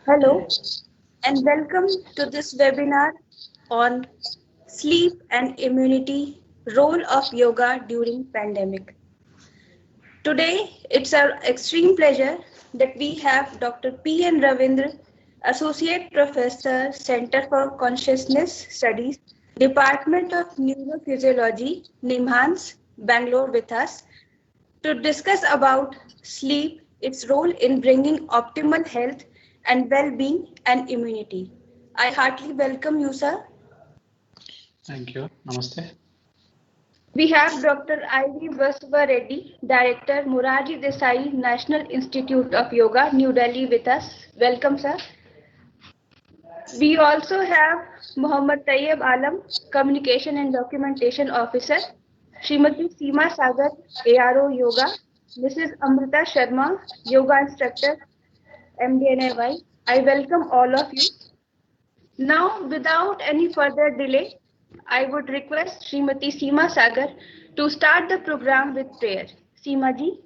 Hello and welcome to this webinar on sleep and immunity role of yoga during pandemic. Today it's our extreme pleasure that we have Dr. P. N. Ravindra, Associate Professor, Center for Consciousness Studies, Department of Neurophysiology, NIMHANS, Bangalore with us to discuss about sleep, its role in bringing optimal health and well-being and immunity. I heartily welcome you, sir. Thank you. Namaste. We have Dr. Ivy Vasva Reddy, Director, Morarji Desai National Institute of Yoga, New Delhi with us. Welcome, sir. We also have Muhammad Tayyib Alam, Communication and Documentation Officer, Srimati Seema Sagar, ARO Yoga, Mrs. Amrita Sharma, Yoga Instructor, MDNAY. I welcome all of you. Now, without any further delay, I would request Srimati Seema Sagar to start the program with prayer. Seema ji.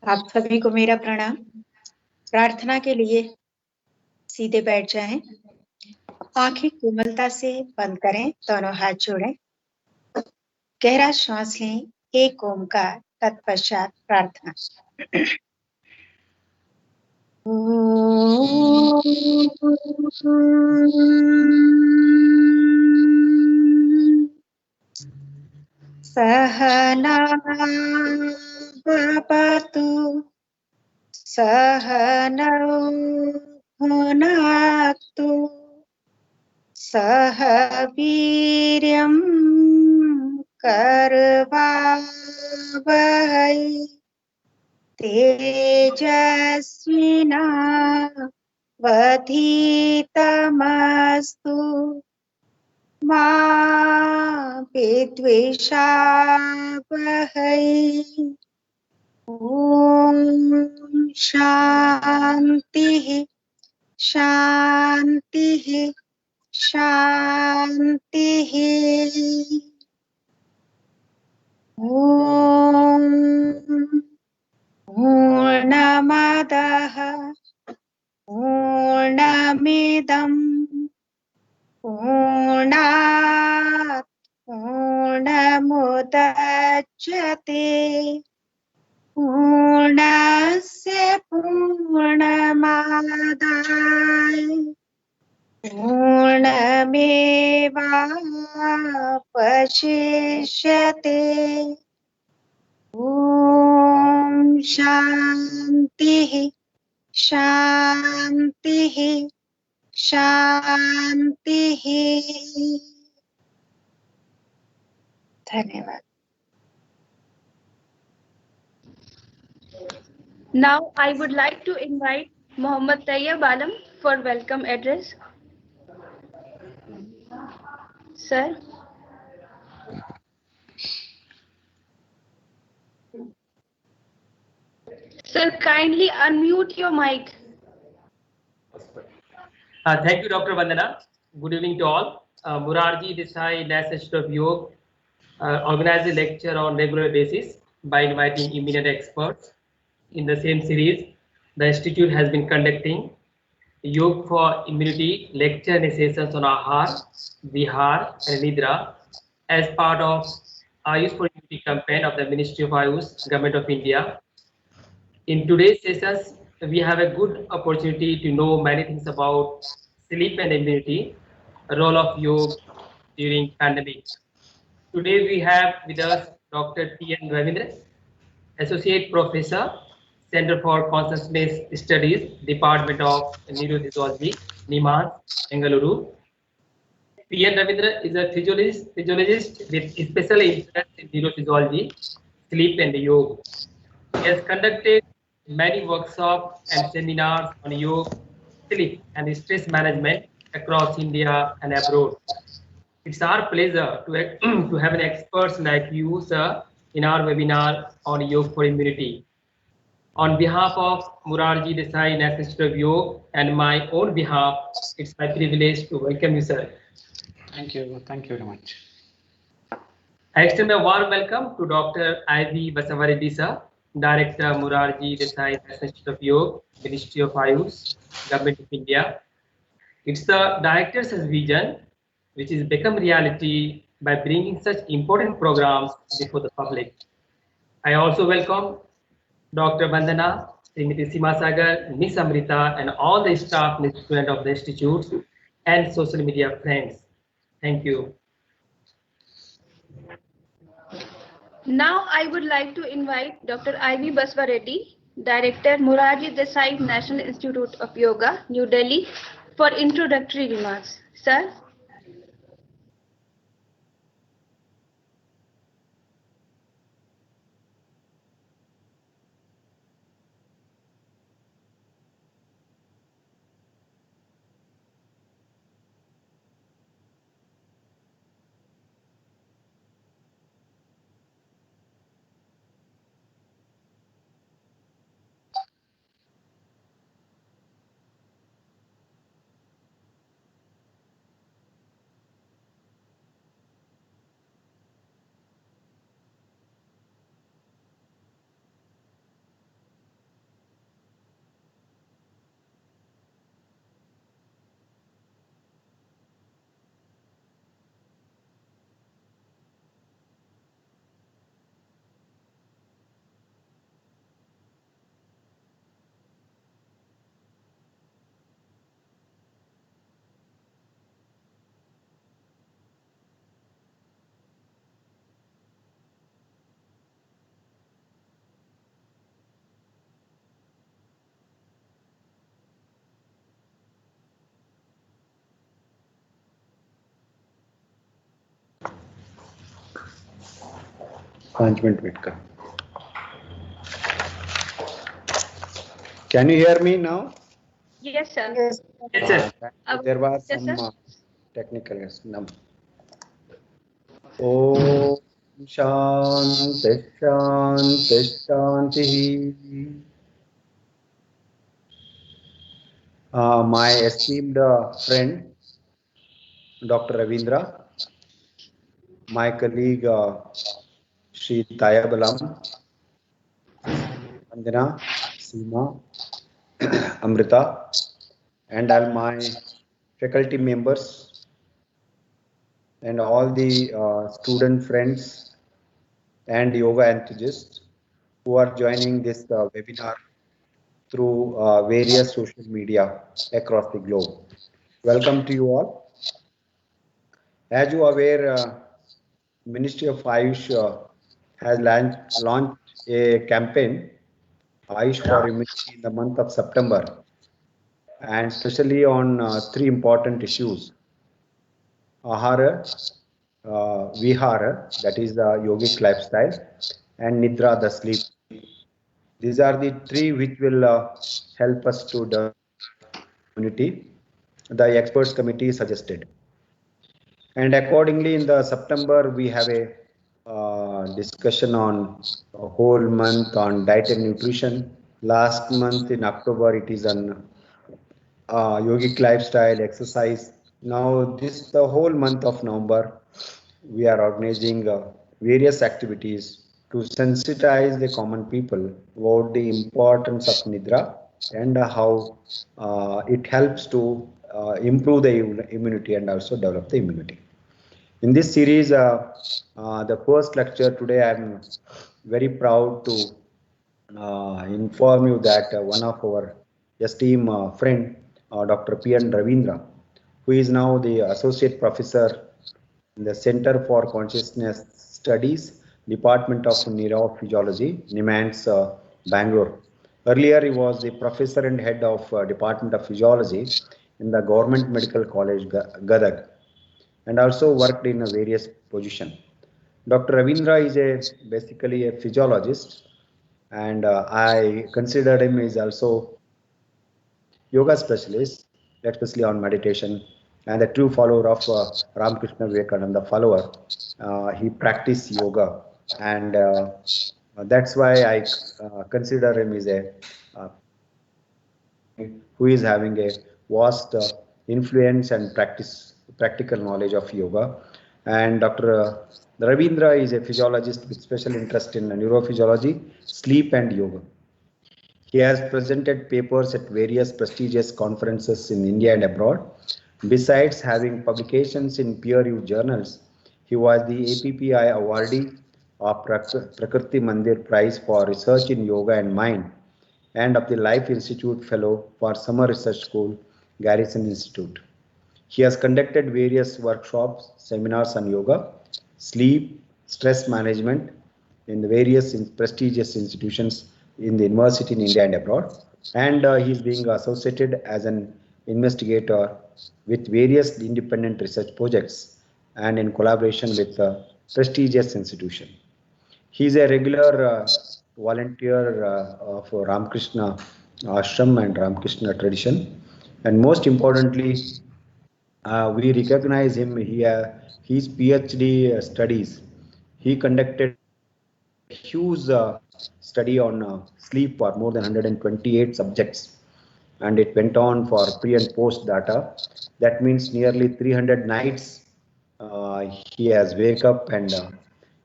आप सभी को मेरा प्रणाम। प्रार्थना के लिए सीधे बैठ जाएं, आंखें कोमलता से बंद करें, दोनों हाथ जोड़ें, गहरा श्वास लें, एक ओमकार, तत्पश्चात प्रार्थना। सहना भवतु सहनौ भुनक्तु सह वीर्यं करवावहै तेजस्विनावधीतमस्तु मा विद्विषावहै। ॐ शान्तिः शान्तिः शान्तिः। ॐ पूर्णमदः पूर्णमिदं पूर्णात् पूर्णमुदच्यते पूर्णस्य पूर्णमादाय पूर्णमेवावशिष्यते। ॐ शान्तिः शान्तिः शान्तिः। धन्यवाद। Now I would like to invite Muhammad Tayyib Alam for welcome address. Sir. Sir, kindly unmute your mic. Thank you, Dr. Vandana. Good evening to all. Morarji Desai National Institute of Yoga organizes a lecture on regular basis by inviting eminent experts. In the same series, the Institute has been conducting Yoga for Immunity lecture and sessions on Ahar, Vihar and Nidra as part of Ayush for Immunity campaign of the Ministry of Ayush, Government of India. In today's sessions, we have a good opportunity to know many things about sleep and immunity, role of yoga during pandemic. Today we have with us Dr. P. N. Ravindra, Associate Professor, Center for Consciousness Studies, Department of Neurophysiology, NIMHANS, Bengaluru. P.N. Ravindra is a physiologist with special interest in neurophysiology, sleep, and yoga. He has conducted many workshops and seminars on yoga, sleep, and stress management across India and abroad. It's our pleasure to have an expert like you, sir, in our webinar on yoga for immunity. On behalf of Murarji Desai National Institute of Yoga and my own behalf, it's my privilege to welcome you, sir. Thank you very much. I extend a warm welcome to Dr. Ivy Basavareddy, sir, Director, Murarji Desai National Institute of Yoga, Ministry of Ayush, Government of India. It's the director's vision, which is become reality by bringing such important programs before the public. I also welcome Dr. Vandana, Srimati Seema Sagar, Miss Amrita, and all the staff and students of the institutes and social media friends. Thank you. Now I would like to invite Dr. Ivy Basavareddy, Director, Murarji Desai National Institute of Yoga, New Delhi, for introductory remarks. Sir. Can you hear me now? Yes, sir. Yes. Yes, sir. There was Yes, some sir. technical number. Om Shanti Shanti Shanti. My esteemed friend, Dr. Ravindra, my colleague, Sri Tayabalam, Vandana, Seema, Amrita, and all my faculty members and all the student friends and yoga enthusiasts who are joining this webinar through various social media across the globe. Welcome to you all. As you are aware, Ministry of Ayush has launched a campaign, Ayush for Immunity, in the month of September, and especially on three important issues: Ahara, Vihara, that is the yogic lifestyle, and Nidra, the sleep. These are the three which will help us to develop immunity. The experts committee suggested. And accordingly, in the September, we have a discussion on a whole month on diet and nutrition. Last month in October, it is on yogic lifestyle, exercise. Now, the whole month of November, we are organizing various activities to sensitize the common people about the importance of Nidra and how it helps to improve the immunity and also develop the immunity. In this series, the first lecture today, I am very proud to inform you that one of our esteemed friend, Dr. P.N. Ravindra, who is now the Associate Professor in the Center for Consciousness Studies, Department of Neurophysiology, NIMHANS, Bangalore. Earlier, he was the professor and head of Department of Physiology in the Government Medical College, Gadag, and also worked in various positions. Dr. Ravindra is basically a physiologist, and I consider him as also yoga specialist, especially on meditation, and a true follower of Ramakrishna Vivekananda follower. He practiced yoga, and that's why I consider him as a uh, who is having a vast influence and practical knowledge of yoga. And Dr. Ravindra is a physiologist with special interest in neurophysiology, sleep, and yoga. He has presented papers at various prestigious conferences in India and abroad. Besides having publications in peer-reviewed journals, he was the APPI awardee of Prakriti Mandir Prize for Research in Yoga and Mind and of the Life Institute Fellow for Summer Research School, Garrison Institute. He has conducted various workshops, seminars on yoga, sleep, stress management in the various prestigious institutions in the university in India and abroad. And he is being associated as an investigator with various independent research projects and in collaboration with prestigious institutions. He is a regular volunteer of Ramakrishna Ashram and Ramakrishna tradition. And most importantly, we recognize him here, his PhD studies. He conducted a huge study on sleep for more than 128 subjects, and it went on for pre and post data. That means nearly 300 nights he has wake up and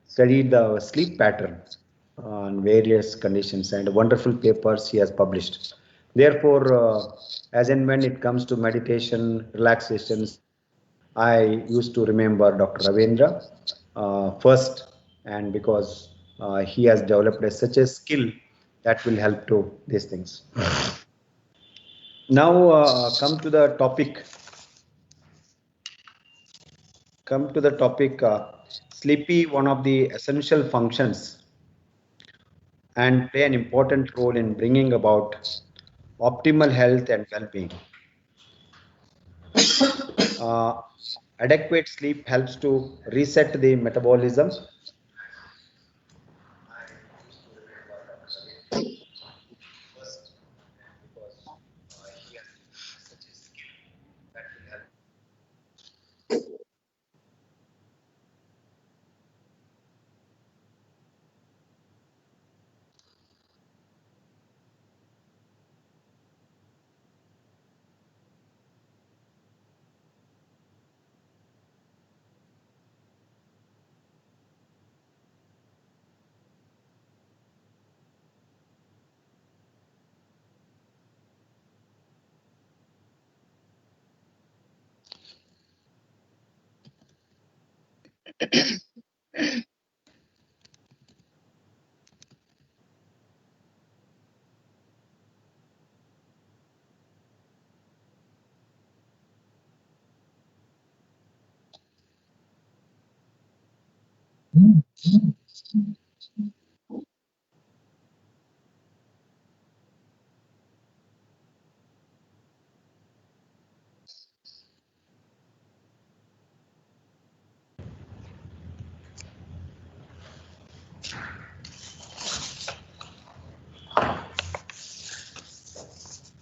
studied the sleep pattern on various conditions, and wonderful papers he has published. Therefore, as and when it comes to meditation, relaxations, I used to remember Dr. Ravindra first, and because he has developed such a skill that will help to these things. Now come to the topic. Sleepy, one of the essential functions and play an important role in bringing about optimal health and well-being. Adequate sleep helps to reset the metabolism.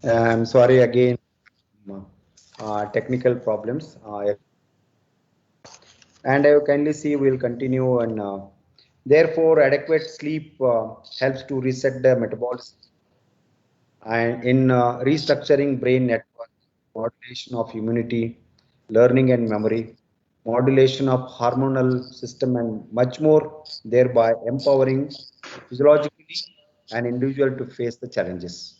I'm sorry again, technical problems. And I kindly see we'll continue, and therefore adequate sleep helps to reset the metabolism and in restructuring brain network, modulation of immunity, learning and memory, modulation of hormonal system, and much more, thereby empowering physiologically an individual to face the challenges.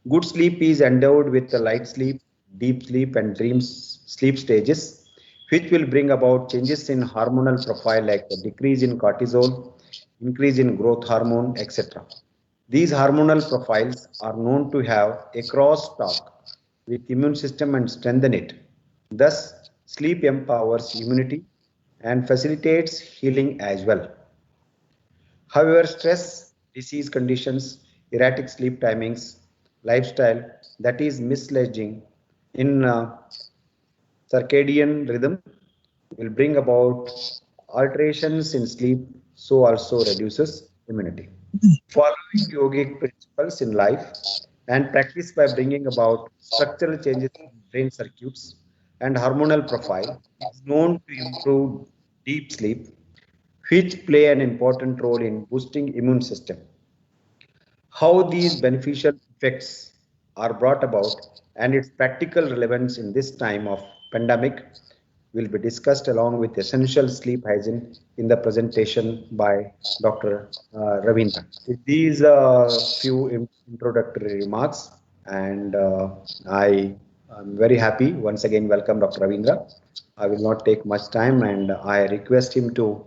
Good sleep is endowed with the light sleep, deep sleep, and dream sleep stages, which will bring about changes in hormonal profile like a decrease in cortisol, increase in growth hormone, etc. These hormonal profiles are known to have a crosstalk with immune system and strengthen it. Thus, sleep empowers immunity and facilitates healing as well. However, stress, disease conditions, erratic sleep timings, lifestyle that is misleading in circadian rhythm will bring about alterations in sleep, so also reduces immunity. Following yogic principles in life and practice by bringing about structural changes in brain circuits and hormonal profile is known to improve deep sleep, which play an important role in boosting immune system. How these beneficial effects are brought about and its practical relevance in this time of pandemic will be discussed along with essential sleep hygiene in the presentation by Dr. Ravindra. With these few introductory remarks, and I am very happy once again welcome Dr. Ravindra. I will not take much time, and I request him to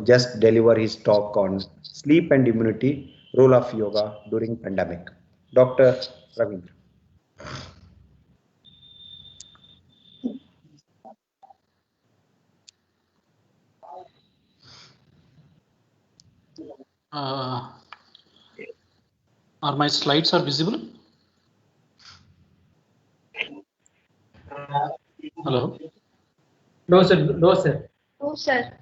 just deliver his talk on sleep and immunity, role of yoga during pandemic. Dr. Ravindra. Are my slides are visible? Hello? No, sir. No, sir. No, sir.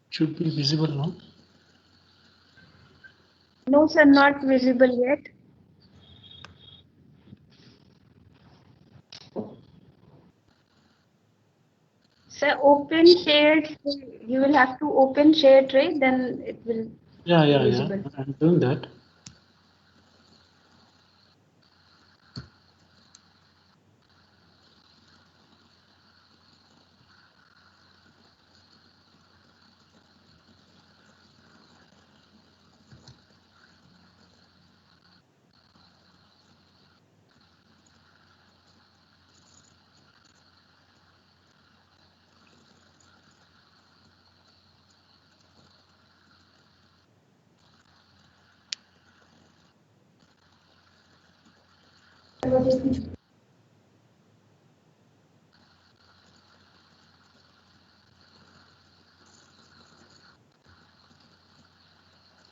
Should be visible now. No, sir, not visible yet. Sir, open shared. You will have to open share tray, then it will Yeah. be visible. I'm doing that.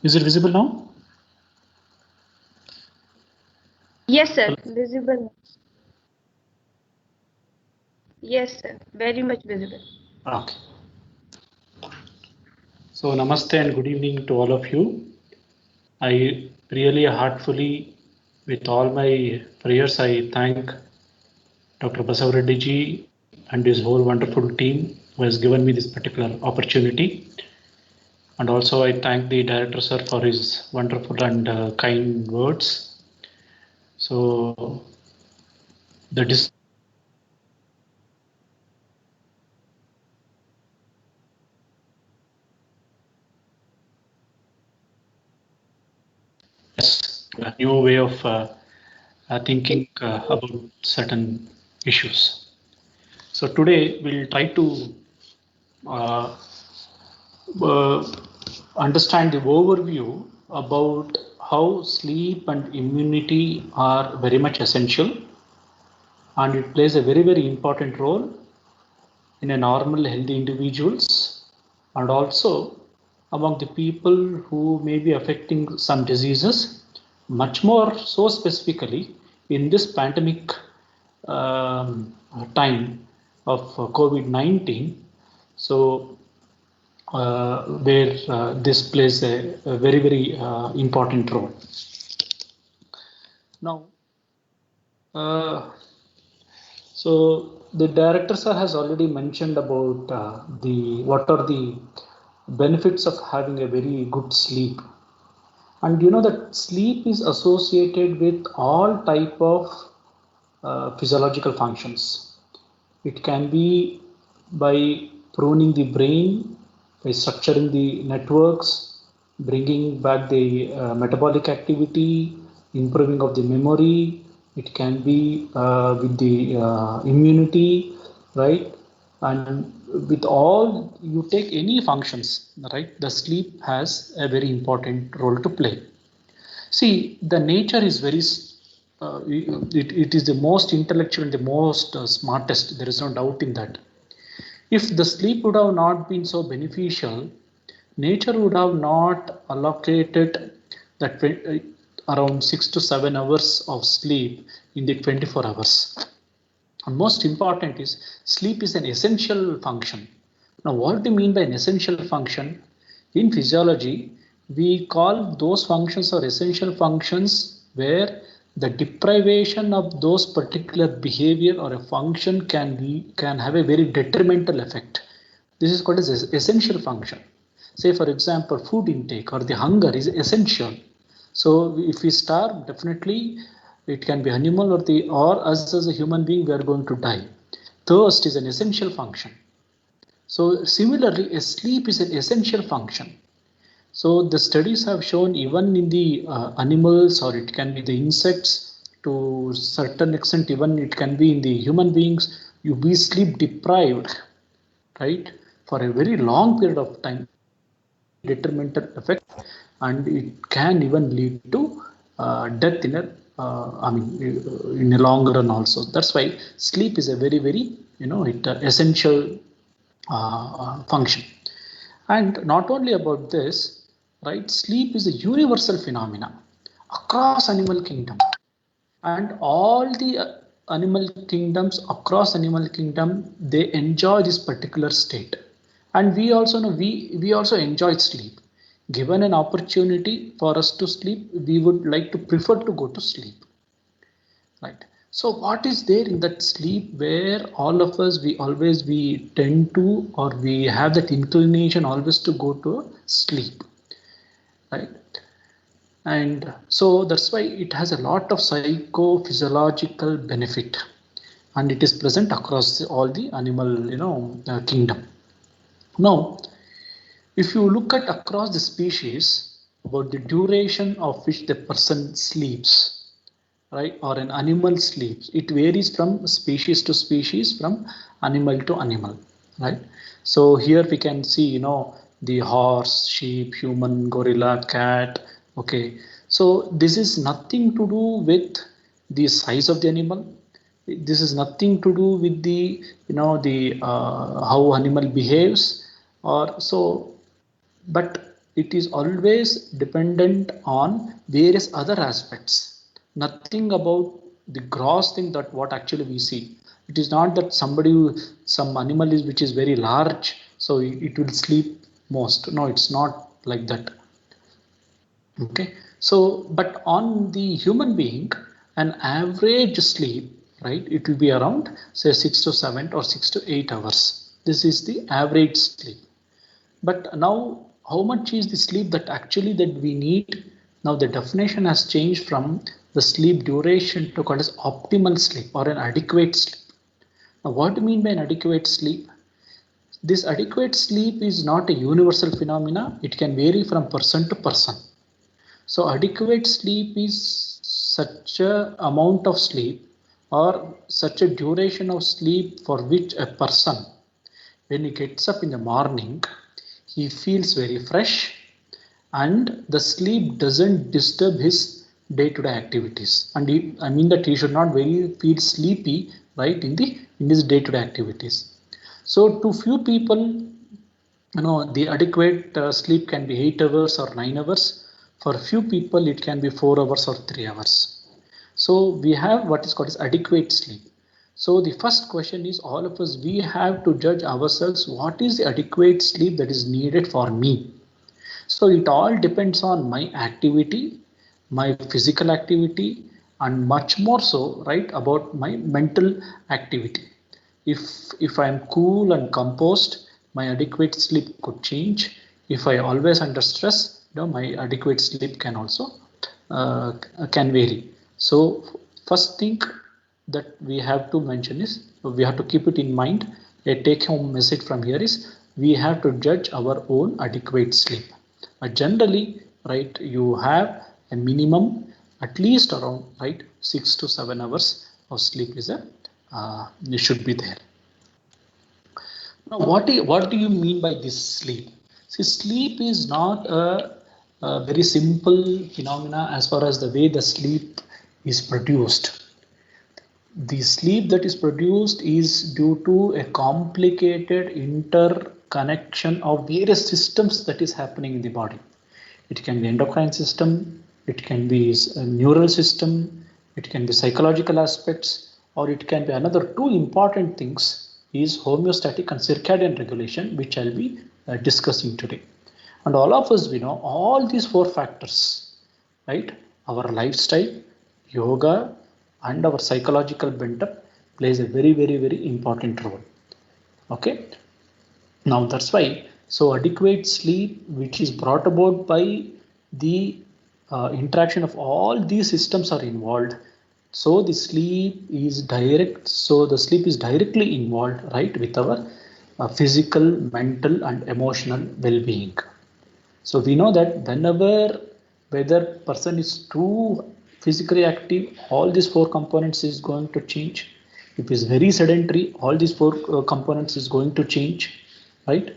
Is it visible now? Yes, sir, visible. Yes, sir, very much visible. Okay. So namaste and good evening to all of you. I really heartfully, with all my prayers, I thank Dr. Basavareddy ji and his whole wonderful team who has given me this particular opportunity. And also I thank the director sir for his wonderful and kind words. So the a new way of thinking about certain issues. So today we'll try to understand the overview about how sleep and immunity are very much essential, and it plays a very important role in a normal healthy individuals and also among the people who may be affecting some diseases, much more so specifically in this pandemic time of COVID-19. So where this plays a very important role. Now, so the director sir has already mentioned about what are the benefits of having a very good sleep, and you know that sleep is associated with all type of physiological functions. It can be by pruning the brain, by structuring the networks, bringing back the metabolic activity, improving of the memory. It can be with the immunity. right? And with all, you take any functions, right? The sleep has a very important role to play. See, the nature is very, it is the most intellectual and the most smartest. There is no doubt in that. If the sleep would have not been so beneficial, nature would have not allocated that around 6 to 7 hours of sleep in the 24 hours. And most important is sleep is an essential function. Now, what do you mean by an essential function? In physiology, we call those functions or essential functions where the deprivation of those particular behavior or a function can have a very detrimental effect. This is called as essential function. Say, for example, food intake or the hunger is essential. So if we starve, definitely it can be animal or us as a human being, we are going to die. Thirst is an essential function. So similarly, a sleep is an essential function. So the studies have shown even in the animals, or it can be the insects, to a certain extent, even it can be in the human beings, you be sleep deprived, right, for a very long period of time, detrimental effect, and it can even lead to death in a in a long run also. That's why sleep is a very, very, essential function. And not only about this, right, sleep is a universal phenomena across animal kingdom, and all the animal kingdoms across animal kingdom, they enjoy this particular state. And we also know we also enjoy sleep. Given an opportunity for us to sleep, we would like to prefer to go to sleep, right? So what is there in that sleep where all of us, we tend to, or we have that inclination always to go to sleep, right? And so that's why it has a lot of psychophysiological benefit, and it is present across all the animal kingdom. Now, if you look at across the species about the duration of which the person sleeps, right, or an animal sleeps, it varies from species to species, from animal to animal, right? So here we can see, the horse, sheep, human, gorilla, cat. Okay, so this is nothing to do with the size of the animal. This is nothing to do with the how animal behaves, or so, but it is always dependent on various other aspects. Nothing about the gross thing that what actually we see. It is not that some animal is which is very large, so it will sleep most. No, it's not like that. Okay, so but on the human being, an average sleep, right, it will be around say 6 to 7 or 6 to 8 hours. This is the average sleep. But now, how much is the sleep that actually that we need? Now the definition has changed from the sleep duration to called as optimal sleep or an adequate sleep. Now what do you mean by an adequate sleep? This adequate sleep is not a universal phenomena. It can vary from person to person. So adequate sleep is such a amount of sleep or such a duration of sleep for which a person, when he gets up in the morning, he feels very fresh, and the sleep doesn't disturb his day-to-day activities. And I mean that he should not feel sleepy, right, in his day-to-day activities. So to few people, the adequate sleep can be 8 hours or 9 hours. For few people, it can be 4 hours or 3 hours. So we have what is called as adequate sleep. So the first question is, all of us, we have to judge ourselves, what is the adequate sleep that is needed for me? So it all depends on my activity, my physical activity, and much more so, right, about my mental activity. If I'm cool and composed, my adequate sleep could change. If I always under stress, my adequate sleep can also can vary. So first thing that we have to mention is, we have to keep it in mind. A take-home message from here is, we have to judge our own adequate sleep. Generally, right, you have a minimum at least around, right, 6 to 7 hours of sleep is it should be there. Now, what do you mean by this sleep? See, sleep is not a very simple phenomena as far as the way the sleep is produced. The sleep that is produced is due to a complicated interconnection of various systems that is happening in the body. It can be endocrine system, it can be a neural system, it can be psychological aspects, or it can be another two important things is homeostatic and circadian regulation, which I'll be discussing today. And all of us, we know all these four factors, right? Our lifestyle, yoga, and our psychological bent-up plays a very, very, very important role. Okay. Now that's why, so adequate sleep, which is brought about by the interaction of all these systems are involved. So the sleep is direct. So the sleep is directly involved, right, with our physical, mental, and emotional well-being. So we know that whether person is too physically active, all these four components is going to change. If it's very sedentary, all these four components is going to change, right?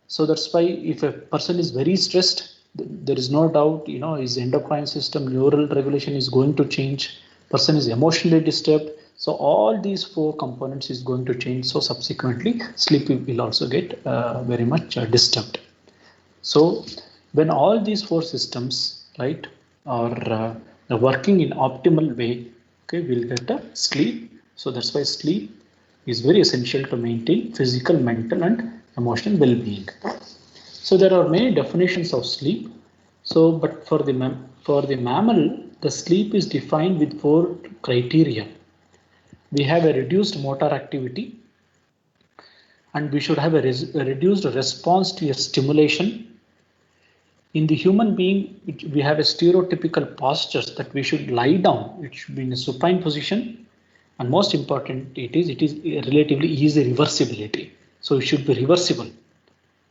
So that's why if a person is very stressed, there is no doubt, his endocrine system, neural regulation is going to change. Person is emotionally disturbed. So all these four components is going to change. So subsequently, sleep will also get very much disturbed. So when all these four systems, right, are working in optimal way, okay, we'll get a sleep. So that's why sleep is very essential to maintain physical, mental, and emotional well-being. So there are many definitions of sleep. So, but for the mammal, the sleep is defined with four criteria. We have a reduced motor activity, and we should have a reduced response to a stimulation. In the human being, we have a stereotypical postures that we should lie down. It should be in a supine position, and most important, it is relatively easy reversibility. So it should be reversible.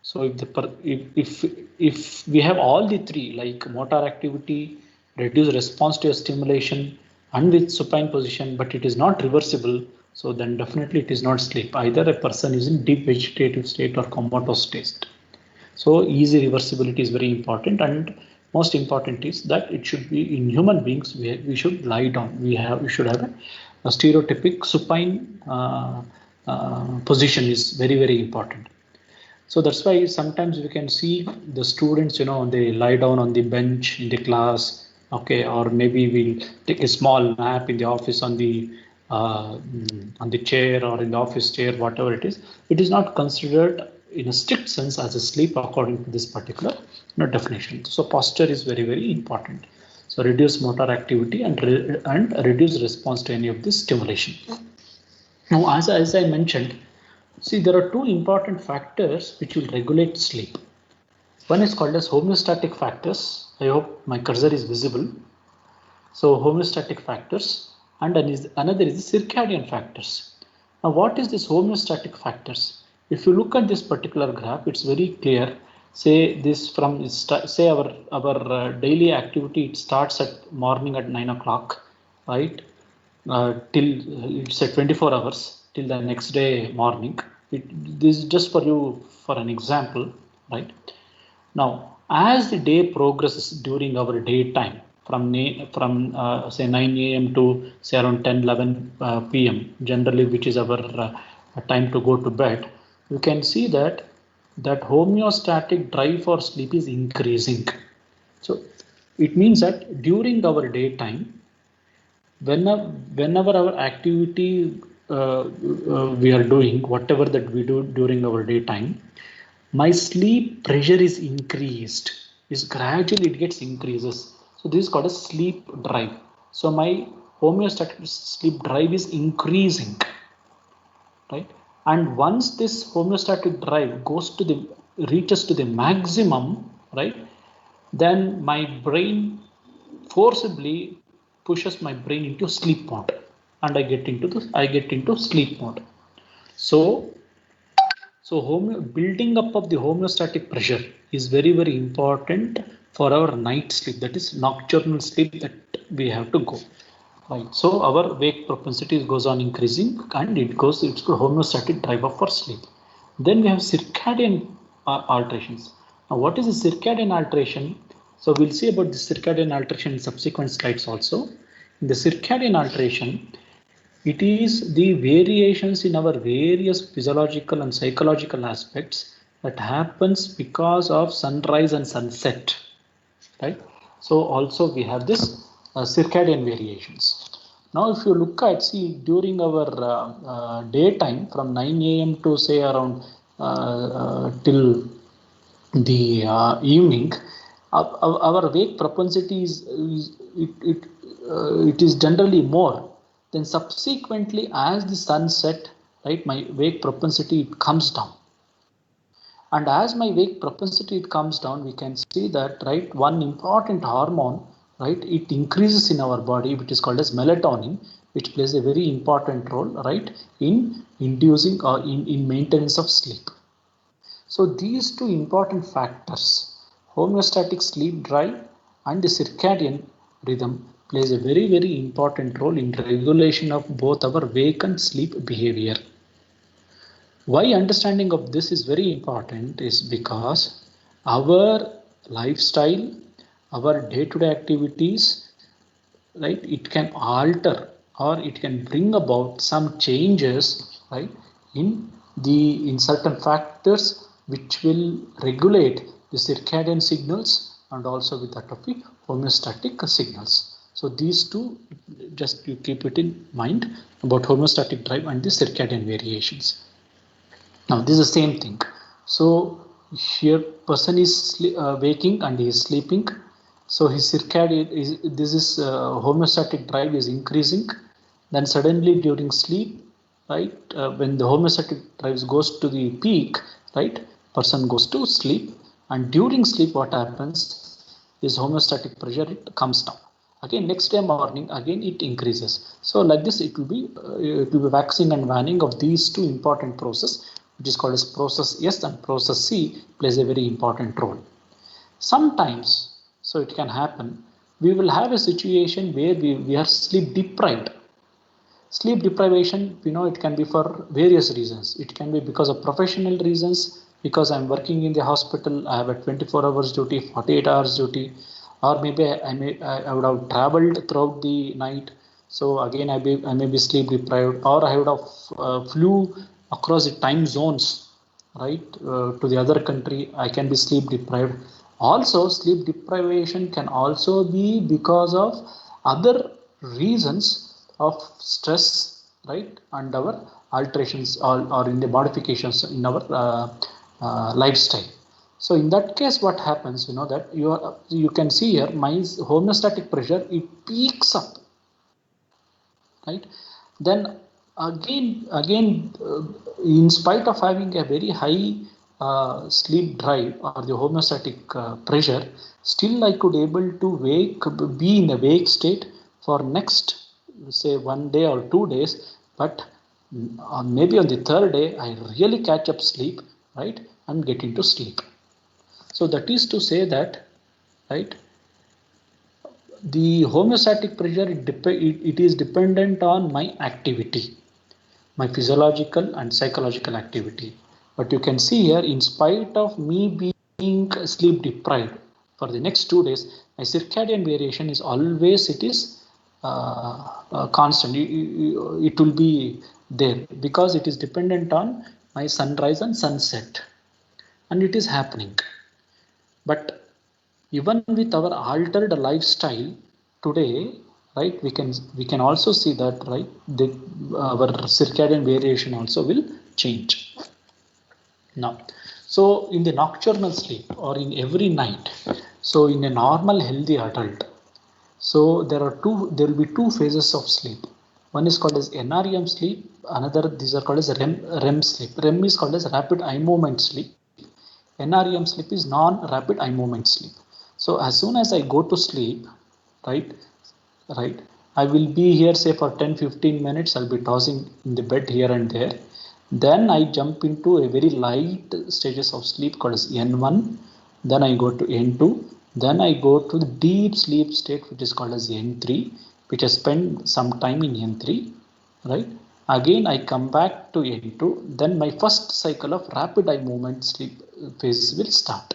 So if we have all the three, like motor activity, reduced response to a stimulation, and with supine position, but it is not reversible, so then definitely it is not sleep. Either a person is in deep vegetative state or comatose state. So easy reversibility is very important, and most important is that it should be in human beings. We should lie down. We should have a stereotypic supine position is very, very important. So that's why sometimes we can see the students, they lie down on the bench in the class, okay, or maybe we'll take a small nap in the office on the chair or in the office chair, whatever it is. It is not considered in a strict sense as a sleep according to this particular definition. So posture is very, very important. So reduce motor activity and reduce response to any of this stimulation. Now, as I mentioned, see, there are two important factors which will regulate sleep. One is called as homeostatic factors. I hope my cursor is visible. So homeostatic factors, and another is the circadian factors. Now, what is this homeostatic factors? If you look at this particular graph, it's very clear. Say this from say our daily activity, it starts at morning at 9 o'clock, right? Till it's at 24 hours till the next day morning. This is just for you for an example, right? Now, as the day progresses during our daytime, from say 9 a.m. to say around 10-11 p.m. generally, which is our time to go to bed, you can see that homeostatic drive for sleep is increasing. So it means that during our daytime, whenever our activity we are doing, whatever that we do during our daytime, my sleep pressure is increased, is gradually it gets increases. So this is called a sleep drive. So my homeostatic sleep drive is increasing, right? And once this homeostatic drive reaches to the maximum, right, then my brain forcibly pushes my brain into sleep mode, and I get into sleep mode. So building up of the homeostatic pressure is very, very important for our night sleep, that is nocturnal sleep that we have to go. Right. So our wake propensity goes on increasing, and it's called homeostatic driver for sleep. Then we have circadian alterations. Now, what is a circadian alteration? So we'll see about the circadian alteration in subsequent slides also. In the circadian alteration, it is the variations in our various physiological and psychological aspects that happens because of sunrise and sunset, right? So also we have this circadian variations. Now, if you look at, see, during our daytime from 9 a.m. to say around till the evening, our wake propensity it is generally more. Then subsequently, as the sun set, right, my wake propensity it comes down. And as my wake propensity it comes down, we can see that, right, one important hormone, right, it increases in our body, which is called as melatonin, which plays a very important role, right, in inducing or in maintenance of sleep. So these two important factors, homeostatic sleep drive and the circadian rhythm, plays a very, very important role in regulation of both our wake and sleep behavior. Why understanding of this is very important is because our lifestyle, our day-to-day activities, right, it can alter or it can bring about some changes, right, in certain factors which will regulate the circadian signals and also with that of the homeostatic signals. So these two, just you keep it in mind about homeostatic drive and the circadian variations. Now this is the same thing. So here person is waking and he is sleeping. So his circadian is homeostatic drive is increasing. Then suddenly during sleep, right, when the homeostatic drive goes to the peak, right, person goes to sleep, and during sleep what happens is homeostatic pressure it comes down. Again next day morning again it increases. So like this it will be waxing and waning of these two important processes, which is called as process S and process C, plays a very important role. Sometimes, so it can happen, we will have a situation where we are sleep deprived. Sleep deprivation, we know it can be for various reasons. It can be because of professional reasons, because I'm working in the hospital, I have a 24 hours duty, 48 hours duty, or maybe I would have traveled throughout the night. So again, I may be sleep deprived, or I would have flew across the time zones, right, to the other country. I can be sleep deprived. Also, sleep deprivation can also be because of other reasons of stress, right, and our alterations or in the modifications in our lifestyle. So in that case, what happens, that you can see here my homeostatic pressure, it peaks up, right? Then again in spite of having a very high sleep drive or the homeostatic pressure, still I could able to be in a wake state for next, say, 1 day or 2 days, but maybe on the third day I really catch up sleep, right, and get into sleep. So that is to say that, right, the homeostatic pressure it is dependent on my activity, my physiological and psychological activity. But you can see here, in spite of me being sleep deprived for the next 2 days, my circadian variation is always constant. It will be there because it is dependent on my sunrise and sunset, and it is happening. But even with our altered lifestyle today, right, we can also see that, right, our circadian variation also will change. Now, so in the nocturnal sleep or in every night, so in a normal healthy adult, so there will be two phases of sleep. One is called as NREM sleep, these are called as REM sleep. REM is called as rapid eye movement sleep. NREM sleep is non-rapid eye movement sleep. So as soon as I go to sleep, right, I will be here, say, for 10-15 minutes, I'll be tossing in the bed here and there. Then I jump into a very light stages of sleep called as N1. Then I go to N2. Then I go to the deep sleep state, which is called as N3. which I spend some time in N3, right? Again, I come back to N2, then my first cycle of rapid eye movement sleep phase will start.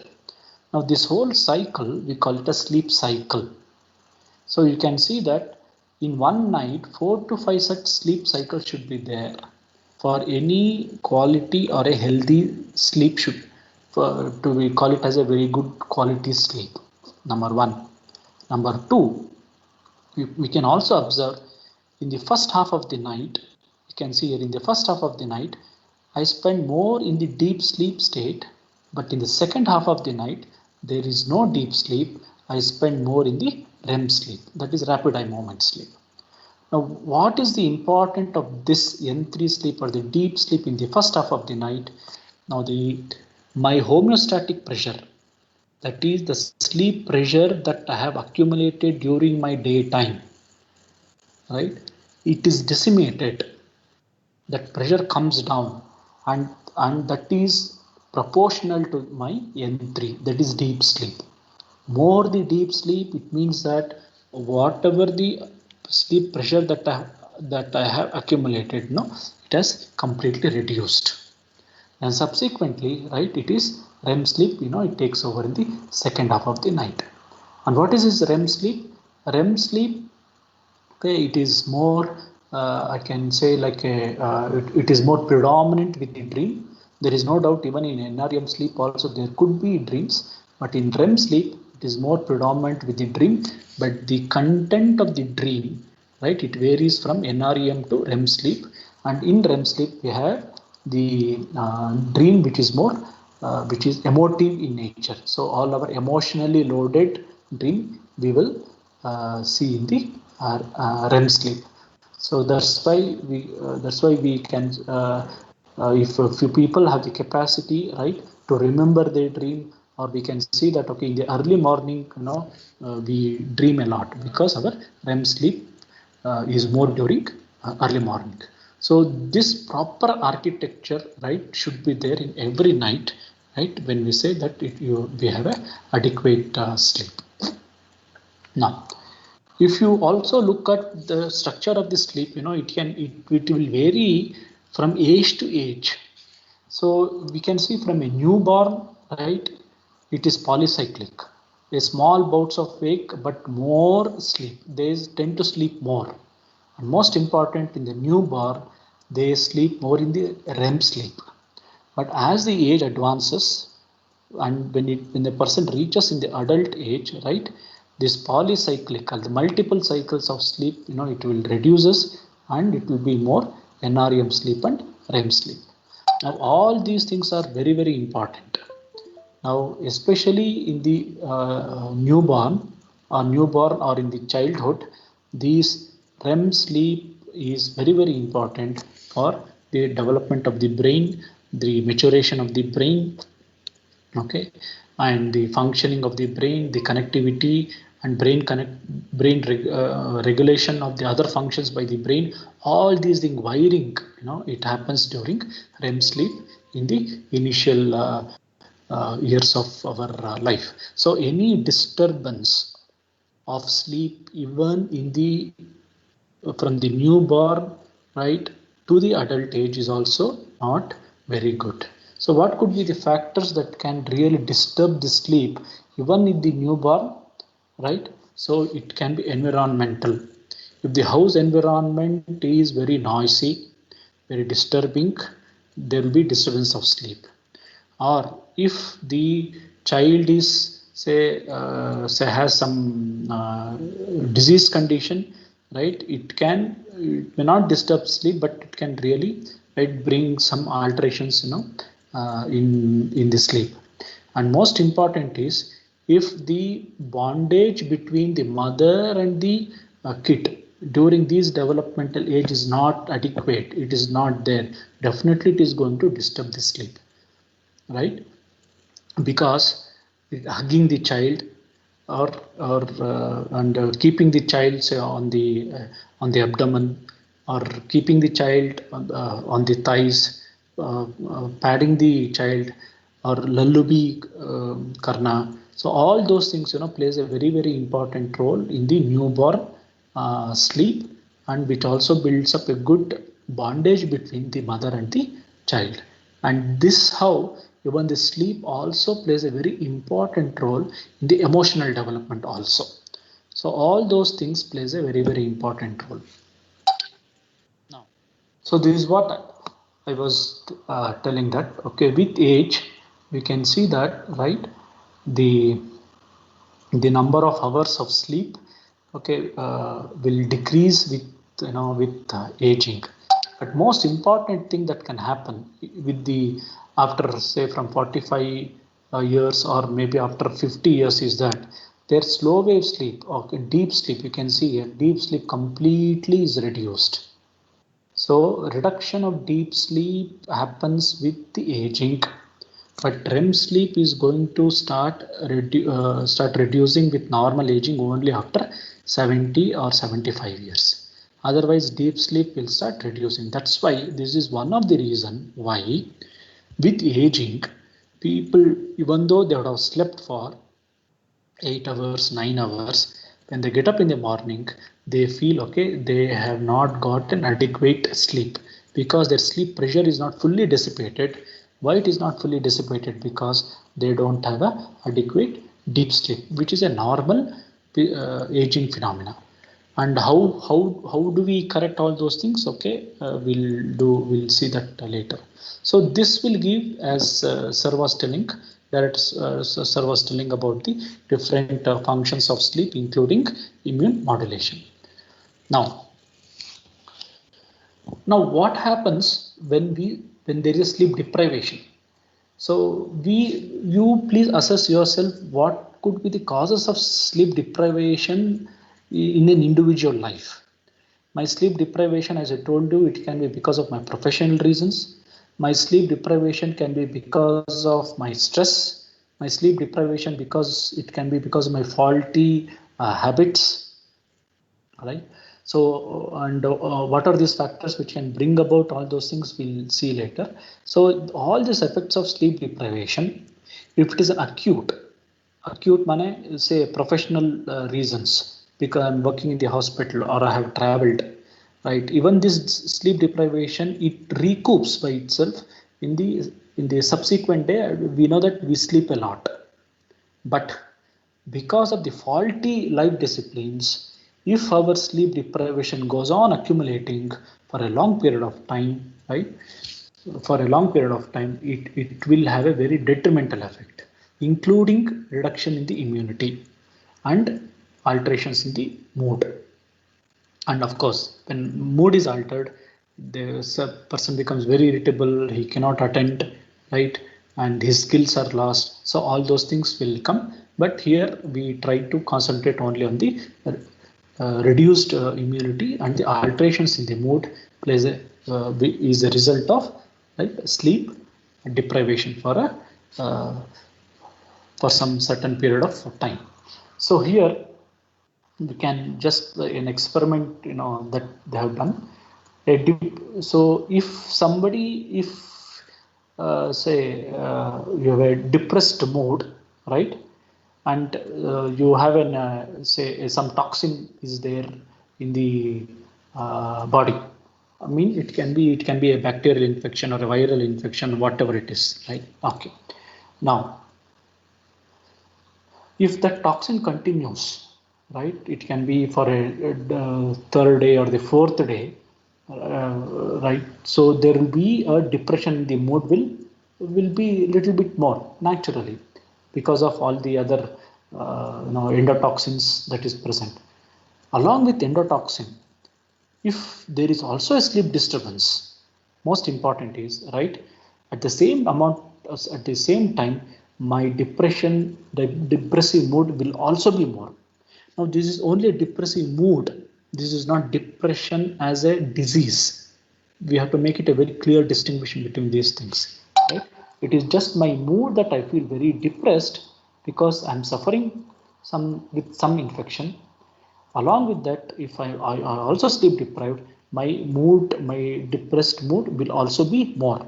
Now this whole cycle, we call it a sleep cycle. So you can see that in one night, 4 to 5 such sleep cycles should be there for any quality or a healthy sleep we call it as a very good quality sleep. Number one. Number two, we can also observe in the first half of the night, you can see here in the first half of the night, I spend more in the deep sleep state, but in the second half of the night, there is no deep sleep. I spend more in the REM sleep, that is rapid eye movement sleep. Now, what is the importance of this N3 sleep or the deep sleep in the first half of the night? Now, my homeostatic pressure, that is the sleep pressure that I have accumulated during my daytime, right? It is decimated. That pressure comes down, and that is proportional to my N3, that is deep sleep. More the deep sleep, it means that whatever the sleep pressure that I have accumulated, it has completely reduced. And subsequently, right, it is REM sleep, it takes over in the second half of the night. And what is this REM sleep? REM sleep, okay, it is more, I can say like it is more predominant with the dream. There is no doubt even in NREM sleep also there could be dreams, but in REM sleep, it is more predominant with the dream, but the content of the dream, right, it varies from NREM to REM sleep. And in REM sleep, we have the dream which is more, which is emotive in nature. So all our emotionally loaded dream we will see in the REM sleep. So that's why we can, if a few people have the capacity, right, to remember their dream, or we can see that okay, in the early morning, we dream a lot because our REM sleep is more during early morning. So this proper architecture, right, should be there in every night, right, when we say that we have a adequate sleep. Now, if you also look at the structure of the sleep, it will vary from age to age. So we can see from a newborn, right, it is polycyclic. A small bouts of wake, but more sleep. They tend to sleep more. And most important, in the newborn, they sleep more in the REM sleep. But as the age advances, and when the person reaches in the adult age, right, this polycyclical, the multiple cycles of sleep, it will reduces, and it will be more NREM sleep and REM sleep. Now all these things are very, very important. Now especially in the newborn or in the childhood, these REM sleep is very, very important for the development of the brain, the maturation of the brain, okay, and the functioning of the brain, the connectivity and regulation of the other functions by the brain. All these things, wiring, it happens during REM sleep in the initial years of our life. So any disturbance of sleep, even in the from the newborn, right, to the adult age, is also not very good. So what could be the factors that can really disturb the sleep even in the newborn, right? So it can be environmental. If the house environment is very noisy, very disturbing, there will be disturbance of sleep. Or if the child is say has some disease condition, right, it may not disturb sleep, but it can really, right, bring some alterations, in the sleep. And most important is, if the bondage between the mother and the kid during this developmental age is not adequate, it is not there, definitely it is going to disturb the sleep, right? Because hugging the child or keeping the child, say, on the abdomen, or keeping the child on the thighs, padding the child, or lullaby karna. So all those things, plays a very, very important role in the newborn sleep, and which also builds up a good bondage between the mother and the child. And this how even the sleep also plays a very important role in the emotional development also. So all those things plays a very important role. Now, so this is what I was telling that, okay, with age we can see that, right, the number of hours of sleep, okay, will decrease with with aging. But most important thing that can happen with the after say from 45 years or maybe after 50 years is that their slow wave sleep or deep sleep, you can see here, deep sleep completely is reduced. So reduction of deep sleep happens with the aging, but REM sleep is going to start reducing with normal aging only after 70 or 75 years. Otherwise, deep sleep will start reducing. That's why this is one of the reason why with aging, people, even though they would have slept for 8 hours, 9 hours, when they get up in the morning, they feel okay, they have not gotten adequate sleep because their sleep pressure is not fully dissipated. Why it is not fully dissipated? Because they don't have a adequate deep sleep, which is a normal aging phenomena. And how do we correct all those things? Okay, we'll see that later. So this will give, as Sir was telling, that Sir was telling about the different functions of sleep, including immune modulation. Now what happens when there is sleep deprivation? So you please assess yourself what could be the causes of sleep deprivation in an individual life. My sleep deprivation, as I told you, it can be because of my professional reasons. My sleep deprivation can be because of my stress. My sleep deprivation it can be because of my faulty habits. Right. So, and what are these factors which can bring about all those things, we'll see later. So all these effects of sleep deprivation, if it is an acute mane, say professional reasons, because I'm working in the hospital or I have traveled, right? Even this sleep deprivation, it recoups by itself in the subsequent day. We know that we sleep a lot, but because of the faulty life disciplines, if our sleep deprivation goes on accumulating for a long period of time, right? For a long period of time, it will have a very detrimental effect, including reduction in the immunity and alterations in the mood. And of course, when mood is altered, the person becomes very irritable, he cannot attend, right? And his skills are lost. So all those things will come. But here we try to concentrate only on the reduced immunity, and the alterations in the mood is a result of, right, sleep deprivation for some certain period of time. So here we can just an experiment, that they have done. So if somebody, say you have a depressed mood, right, and you have an say some toxin is there in the body. I mean, it can be a bacterial infection or a viral infection, whatever it is, right? Okay. Now, if that toxin continues, right, it can be for a third day or the fourth day, right? So there will be a depression in the mood, will be a little bit more naturally because of all the other endotoxins that is present. Along with endotoxin, if there is also a sleep disturbance, most important is, right, at the same amount, at the same time, my the depressive mood will also be more. Now this is only a depressive mood, this is not depression as a disease. We have to make it a very clear distinction between these things, right? It is just my mood that I feel very depressed because I'm suffering with some infection. Along with that, if I also sleep deprived, my depressed mood will also be more.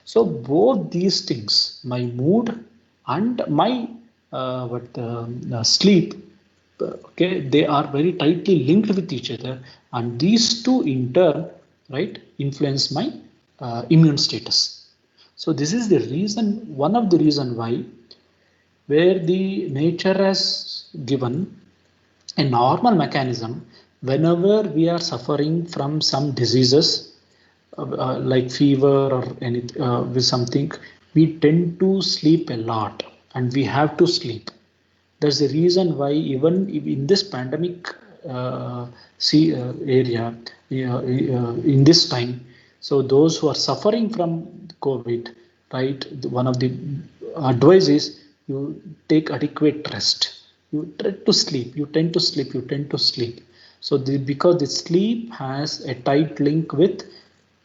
So both these things, my mood and my sleep, okay, they are very tightly linked with each other, and these two in turn, right, influence my immune status. So this is the reason, one of the reason why, where the nature has given a normal mechanism whenever we are suffering from some diseases like fever or any with something, we tend to sleep a lot, and we have to sleep. That's the reason why even in this pandemic area, in this time, so those who are suffering from COVID, right, one of the advice is you take adequate rest. You try to sleep, you tend to sleep, you tend to sleep. So because the sleep has a tight link with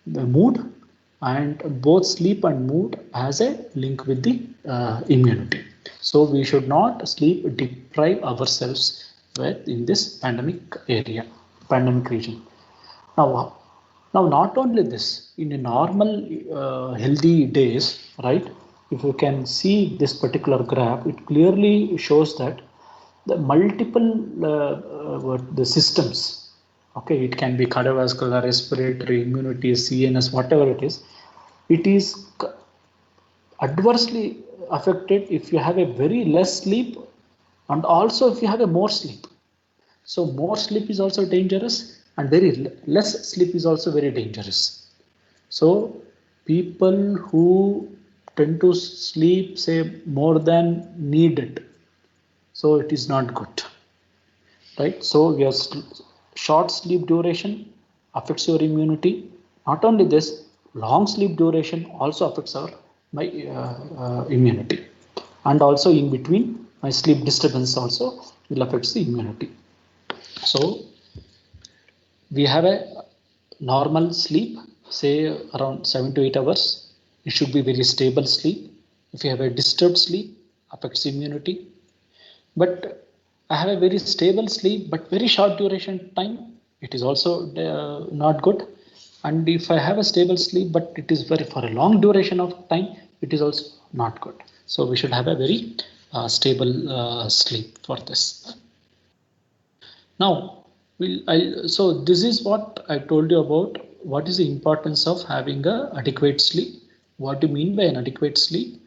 the mood, and both sleep and mood has a link with the immunity. So we should not sleep deprive ourselves in this pandemic area, pandemic region. Now not only this, in a normal healthy days, right? If you can see this particular graph, it clearly shows that the multiple the systems, okay, it can be cardiovascular, respiratory, immunity, CNS, whatever it is adversely affected if you have a very less sleep, and also if you have a more sleep. So more sleep is also dangerous, and very less sleep is also very dangerous. So people who tend to sleep, say, more than needed, so it is not good, right? So we have short sleep duration affects your immunity. Not only this, long sleep duration also affects our immunity, and also in between my sleep disturbance also will affect the immunity. So we have a normal sleep, say around 7 to 8 hours. It should be very stable sleep. If you have a disturbed sleep, affects immunity. But I have a very stable sleep, but very short duration time, it is also not good. And if I have a stable sleep, but it is very for a long duration of time, it is also not good. So we should have a very stable sleep for this. Now, so this is what I told you about what is the importance of having a adequate sleep. What do you mean by an adequate sleep,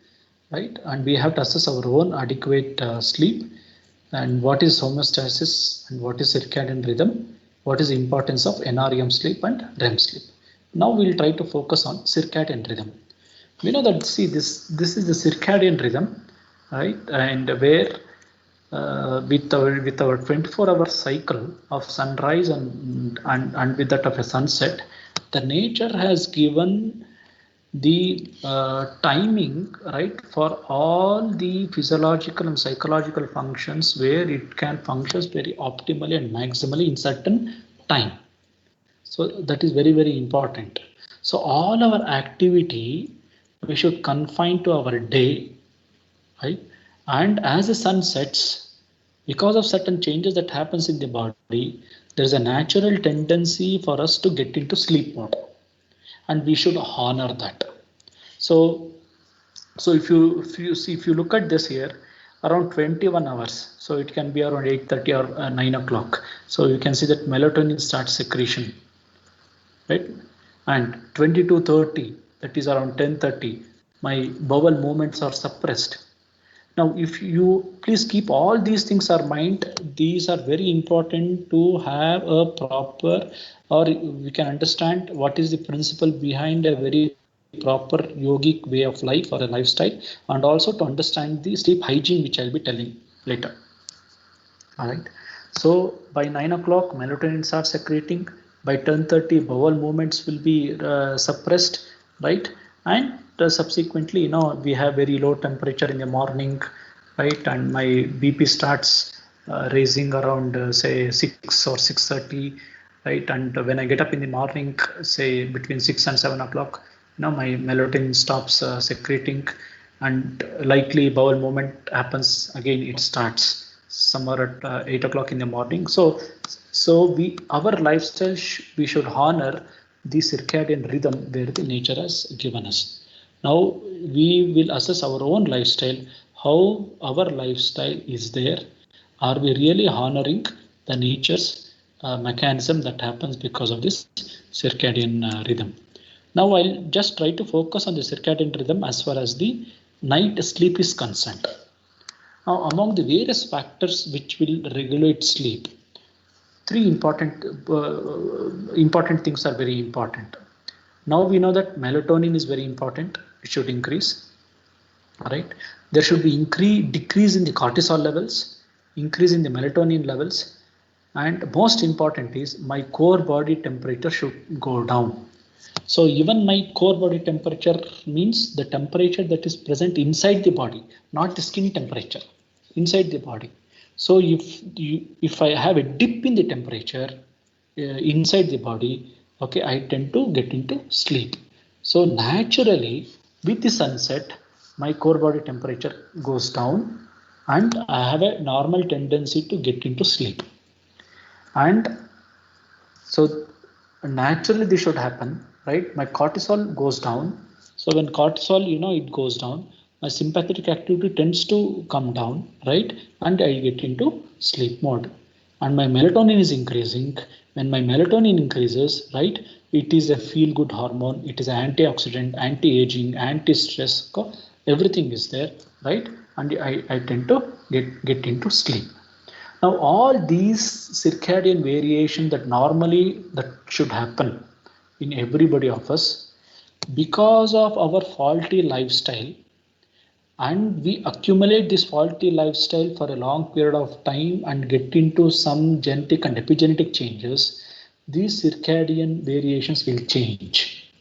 right? And we have to assess our own adequate sleep, and what is homeostasis, and what is circadian rhythm, what is the importance of NREM sleep and REM sleep. Now we'll try to focus on circadian rhythm. We know that, see, this is the circadian rhythm, right? And where with our 24-hour cycle of sunrise and with that of a sunset, the nature has given the timing, right, for all the physiological and psychological functions, where it can function very optimally and maximally in certain time. So that is very, very important. So all our activity we should confine to our day, right? And as the sun sets, because of certain changes that happens in the body, there is a natural tendency for us to get into sleep mode, and we should honor that. So if you look at this here, around 21 hours, so it can be around 8:30 or 9 o'clock. So you can see that melatonin starts secretion, right? And 22:30, that is around 10:30, my bowel movements are suppressed. Now, if you please keep all these things in mind, these are very important to have a proper, or we can understand what is the principle behind a very proper yogic way of life or a lifestyle, and also to understand the sleep hygiene, which I'll be telling later. All right. So by 9 o'clock, melatonin starts secreting. By 10:30, bowel movements will be suppressed, right? And subsequently, we have very low temperature in the morning, right? And my BP starts raising around say 6 or 6:30, right? And when I get up in the morning, say between 6 and 7 o'clock, my melatonin stops secreting, and likely bowel movement happens again. It starts somewhere at 8 o'clock in the morning. So our lifestyle we should honor the circadian rhythm where the nature has given us. Now we will assess our own lifestyle, how our lifestyle is there, Are we really honoring the nature's mechanism that happens because of this circadian rhythm? Now I'll just try to focus on the circadian rhythm as far as the night sleep is concerned. Now, among the various factors which will regulate sleep, three important things are very important. Now we know that melatonin is very important. It should increase. Right? There should be decrease in the cortisol levels, increase in the melatonin levels, and most important is my core body temperature should go down. So even my core body temperature means the temperature that is present inside the body, not the skin temperature, inside the body. So if I have a dip in the temperature inside the body, okay, I tend to get into sleep. So naturally, with the sunset, my core body temperature goes down and I have a normal tendency to get into sleep. And so naturally this should happen, right? My cortisol goes down. So when cortisol, it goes down, my sympathetic activity tends to come down, right? And I get into sleep mode. And my melatonin is increasing. When my melatonin increases, right, it is a feel-good hormone. It is an antioxidant, anti-aging, anti-stress. Everything is there, right? And I tend to get into sleep. Now all these circadian variation that normally that should happen in everybody of us, because of our faulty lifestyle, and we accumulate this faulty lifestyle for a long period of time and get into some genetic and epigenetic changes, these circadian variations will change.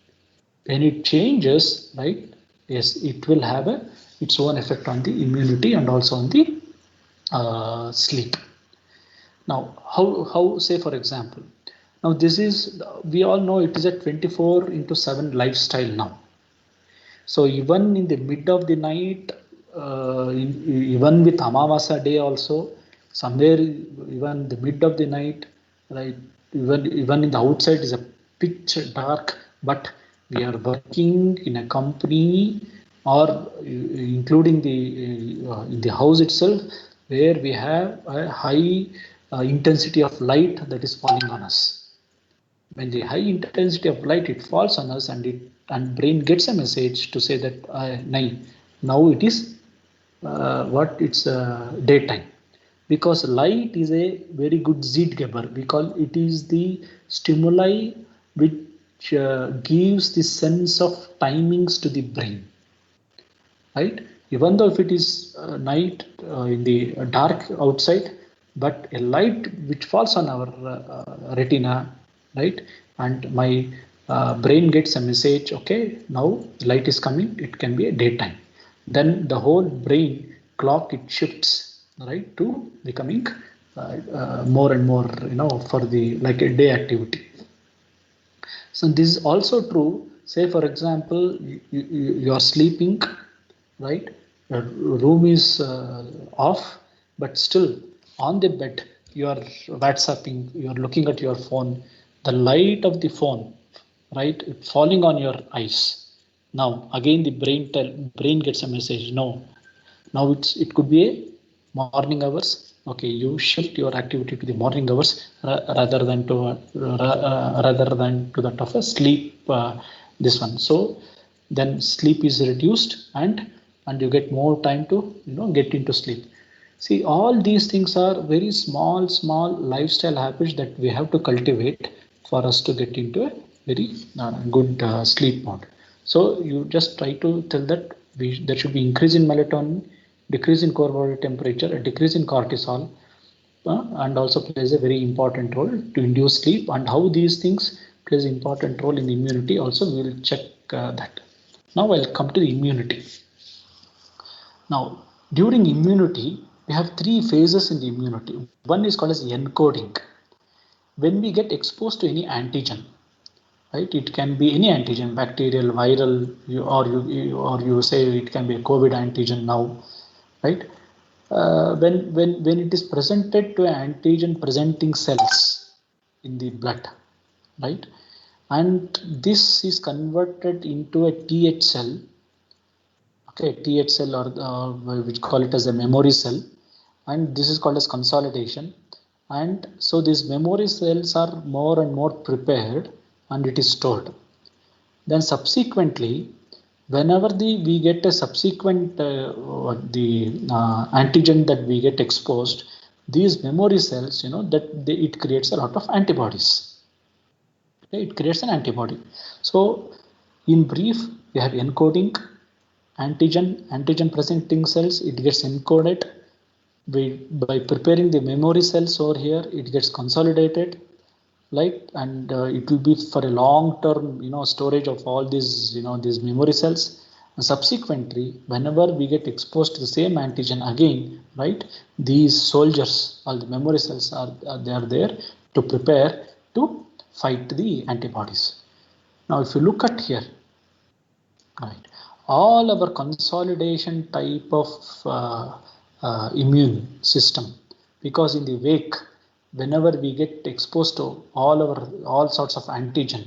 When it changes, right, yes, it will have its own effect on the immunity and also on the sleep. Now, how say for example, now this is, we all know it is a 24/7 lifestyle now. So even in the mid of the night, even with Amavasa day also, somewhere even the mid of the night, right? Even in the outside is a pitch dark, but we are working in a company or including in the house itself, where we have a high intensity of light that is falling on us. When the high intensity of light it falls on us, and brain gets a message to say that now it is it's daytime, because light is a very good Zeitgeber. We call it is the stimuli which gives the sense of timings to the brain, right? Even though if it is night in the dark outside, but a light which falls on our retina, right, and my brain gets a message, okay, now light is coming, it can be a daytime. Then the whole brain clock it shifts, right, to becoming more and more, for the like a day activity. So this is also true. Say for example, you are sleeping, right? Your room is off, but still on the bed you are WhatsApping, you are looking at your phone. The light of the phone, right, falling on your eyes. Now again the brain gets a message. No, now it could be a morning hours. Okay, you shift your activity to the morning hours rather than to that of a sleep. This one. So then sleep is reduced and you get more time to get into sleep. See, all these things are very small lifestyle habits that we have to cultivate for us to get into a very good sleep mode. So you just try to tell that there should be increase in melatonin, decrease in core body temperature, a decrease in cortisol, and also plays a very important role to induce sleep. And how these things plays an important role in the immunity also we will check that. Now I'll come to the immunity. Now during immunity we have three phases in the immunity. One is called as encoding. When we get exposed to any antigen, right, it can be any antigen, bacterial, viral, or you say it can be a COVID antigen now, right? When it is presented to antigen presenting cells in the blood, right, and this is converted into a Th cell, okay, Th cell or which call it as a memory cell, and this is called as consolidation. And so these memory cells are more and more prepared and it is stored. Then subsequently, whenever we get a subsequent antigen that we get exposed, these memory cells, it creates a lot of antibodies. Okay, it creates an antibody. So in brief, we have encoding, antigen presenting cells, it gets encoded. By preparing the memory cells over here, it gets consolidated, and it will be for a long term, storage of all these, these memory cells. And subsequently, whenever we get exposed to the same antigen again, right, these soldiers, all the memory cells they are there to prepare to fight the antibodies. Now, if you look at here, right, all our consolidation type of immune system, because in the wake, whenever we get exposed to all sorts of antigen,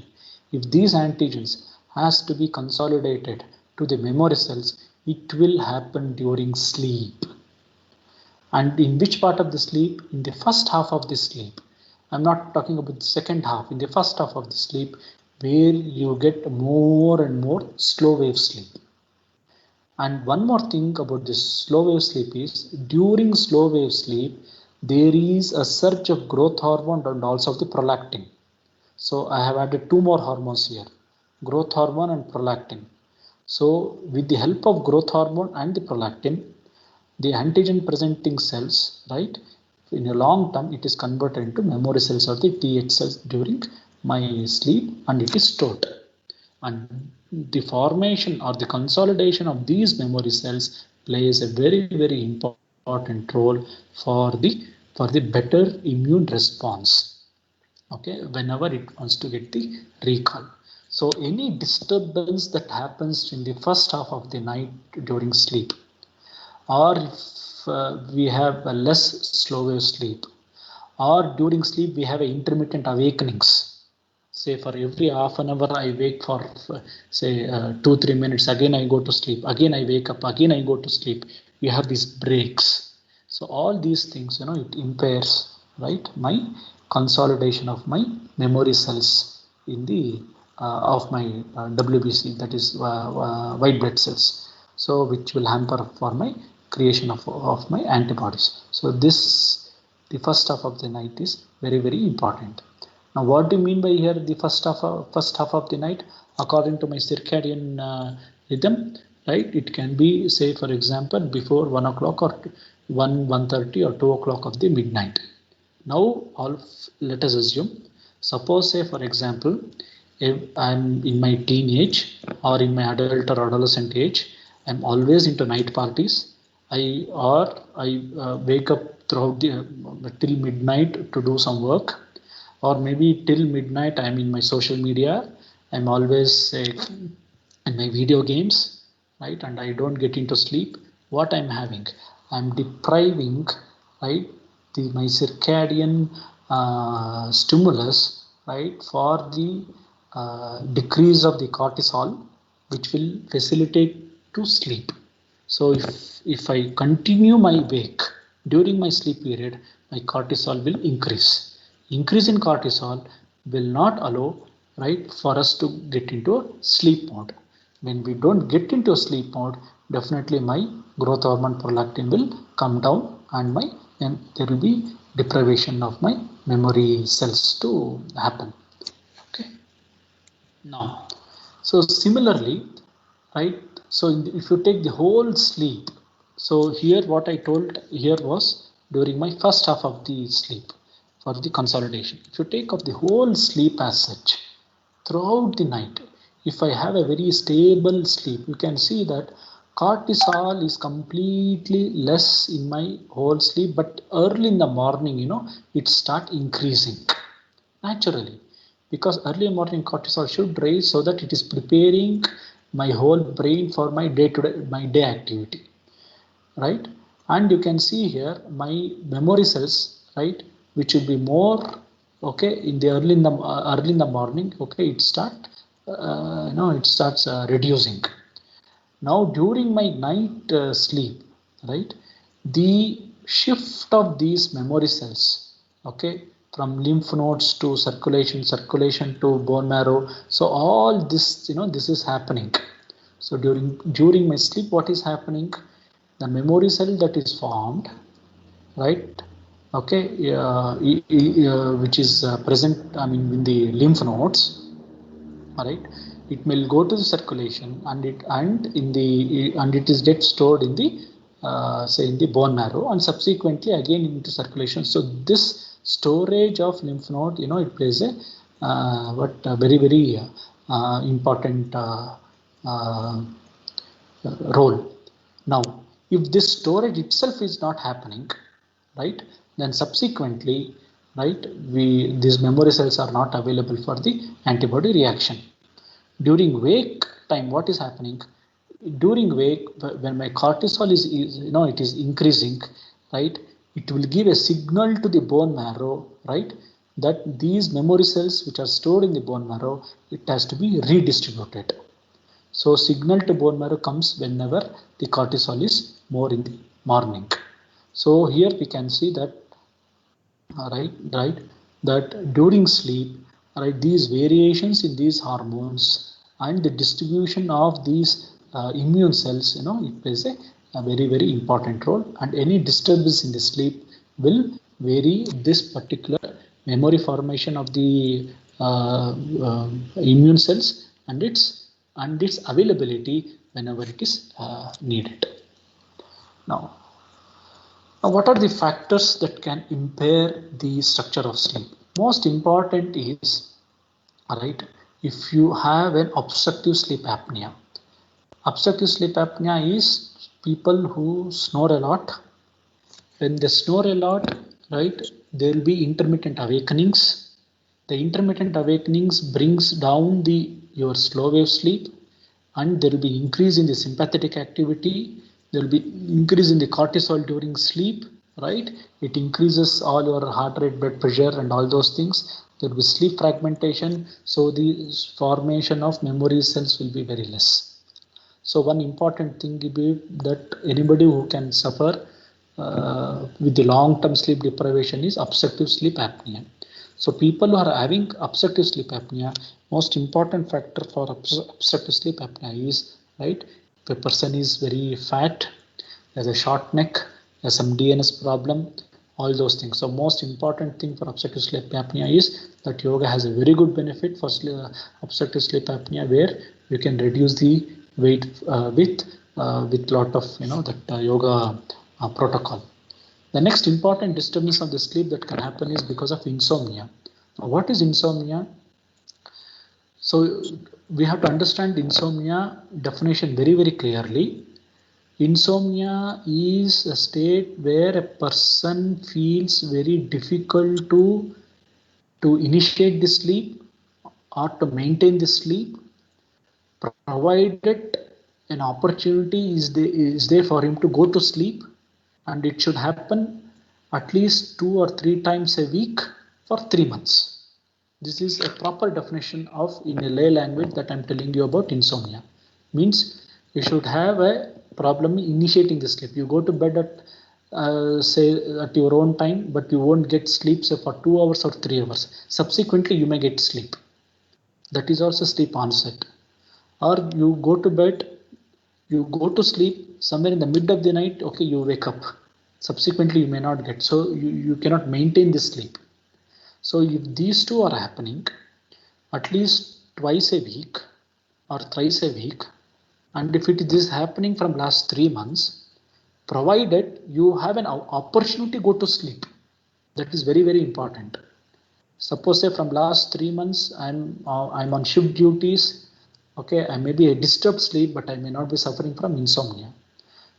if these antigens has to be consolidated to the memory cells, it will happen during sleep. And in which part of the sleep? In the first half of the sleep. I'm not talking about the second half. In the first half of the sleep, where you get more and more slow wave sleep. And one more thing about this slow wave sleep is, during slow wave sleep, there is a surge of growth hormone and also of the prolactin. So I have added two more hormones here, growth hormone and prolactin. So with the help of growth hormone and the prolactin, the antigen presenting cells, right, in a long term, it is converted into memory cells or the TH cells during my sleep, and it is stored. And the formation or the consolidation of these memory cells plays a very, very important role for the better immune response. Okay, whenever it wants to get the recall. So any disturbance that happens in the first half of the night during sleep, or if we have a less slow wave sleep, or during sleep we have intermittent awakenings. Say for every half an hour I wake for say 2-3 minutes, again I go to sleep, again I wake up, again I go to sleep. You have these breaks. So all these things, it impairs, right, my consolidation of my memory cells in the of my WBC, that is white blood cells. So which will hamper for my creation of my antibodies. So this, the first half of the night is very, very important. Now, what do you mean by here the first half of the night? According to my circadian rhythm, right? It can be, say, for example, before 1 o'clock or 1:30 or 2 o'clock of the midnight. Now, let us assume, suppose, say, for example, if I'm in my teenage or in my adult or adolescent age, I'm always into night parties. I wake up throughout till midnight to do some work. Or maybe till midnight I'm in my social media, I'm always in my video games, right, and I don't get into sleep. What I'm having, I'm depriving, right, my circadian stimulus, right, for the decrease of the cortisol, which will facilitate to sleep. So if I continue my wake during my sleep period, my cortisol will increase. Increase in cortisol will not allow, right, for us to get into a sleep mode. When we don't get into a sleep mode, definitely my growth hormone prolactin will come down, and there will be deprivation of my memory cells to happen. Okay. Now, so similarly, right, so if you take the whole sleep, so here what I told here was during my first half of the sleep for the consolidation. If you take up the whole sleep as such, throughout the night, if I have a very stable sleep, you can see that cortisol is completely less in my whole sleep, but early in the morning, it start increasing naturally, because early morning cortisol should rise so that it is preparing my whole brain for my day activity, right? And you can see here my memory cells, right, which will be more, okay, in the early in the morning, okay, it starts reducing. Now during my night sleep, right, the shift of these memory cells, okay, from lymph nodes to circulation, circulation to bone marrow. So all this, this is happening. So during my sleep, what is happening? The memory cell that is formed, right? Okay, which is present, in the lymph nodes. All right, it will go to the circulation, and it is get stored in the say in the bone marrow, and subsequently again into circulation. So this storage of lymph node, it plays a very very important role. Now, if this storage itself is not happening, right, then subsequently, right, these memory cells are not available for the antibody reaction. During wake time, what is happening? During wake, when my cortisol is it is increasing, right, it will give a signal to the bone marrow, right, that these memory cells which are stored in the bone marrow, it has to be redistributed. So signal to bone marrow comes whenever the cortisol is more in the morning. So here we can see that, that during sleep, right, these variations in these hormones and the distribution of these immune cells, it plays a very very important role, and any disturbance in the sleep will vary this particular memory formation of the immune cells and its availability whenever it is needed. Now, what are the factors that can impair the structure of sleep? Most important is, right, if you have an obstructive sleep apnea. Obstructive sleep apnea is people who snore a lot. When they snore a lot, right, there will be intermittent awakenings. The intermittent awakenings brings down your slow wave sleep, and there will be increase in the sympathetic activity. There will be increase in the cortisol during sleep, right? It increases all your heart rate, blood pressure, and all those things. There will be sleep fragmentation, so the formation of memory cells will be very less. So one important thing will be that anybody who can suffer with the long-term sleep deprivation is obstructive sleep apnea. So people who are having obstructive sleep apnea, most important factor for obstructive sleep apnea is, right, if a person is very fat, has a short neck, has some DNS problem, all those things. So most important thing for obstructive sleep apnea is that yoga has a very good benefit for obstructive sleep apnea, where you can reduce the weight with lot of that yoga protocol. The next important disturbance of the sleep that can happen is because of insomnia. Now, what is insomnia? So we have to understand insomnia definition very very clearly. Insomnia is a state where a person feels very difficult to initiate the sleep or to maintain the sleep, provided an opportunity is there for him to go to sleep, and it should happen at least 2 or 3 times a week for 3 months. This is a proper definition of, in a lay language, that I'm telling you about insomnia. Means you should have a problem initiating the sleep. You go to bed at say at your own time, but you won't get sleep say for 2 hours or 3 hours. Subsequently, you may get sleep. That is also sleep onset. Or you go to bed, you go to sleep somewhere in the mid of the night, okay, you wake up. Subsequently, you may not get. So you cannot maintain the sleep. So if these two are happening at least twice a week or thrice a week, and if it is happening from last 3 months, provided you have an opportunity to go to sleep, that is very very important. Suppose say from last 3 months I'm on shift duties, okay, I may be a disturbed sleep, but I may not be suffering from insomnia.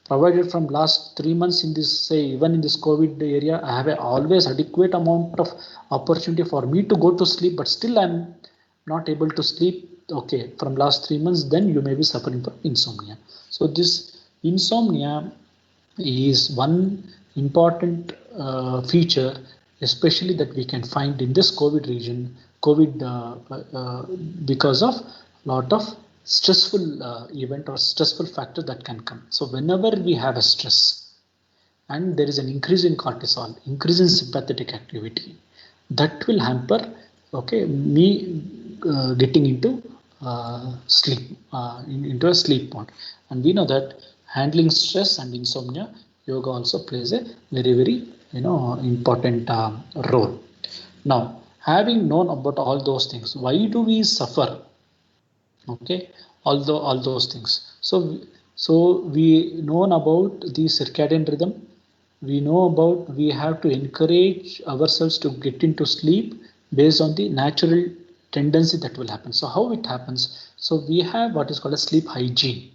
Provided from last 3 months in this, say even in this COVID area, I have always adequate amount of opportunity for me to go to sleep, but still I'm not able to sleep, okay, from last 3 months, then you may be suffering from insomnia. So this insomnia is one important feature, especially that we can find in this COVID region, because of lot of stressful event or stressful factor that can come. So whenever we have a stress, and there is an increase in cortisol, increase in sympathetic activity, that will hamper, okay, me getting into sleep, into a sleep mode. And we know that handling stress and insomnia, yoga also plays a very important role. Now, having known about all those things, why do we suffer? Okay, all those things. So we know about the circadian rhythm. We know about we have to encourage ourselves to get into sleep based on the natural tendency that will happen. So how it happens? So we have what is called a sleep hygiene.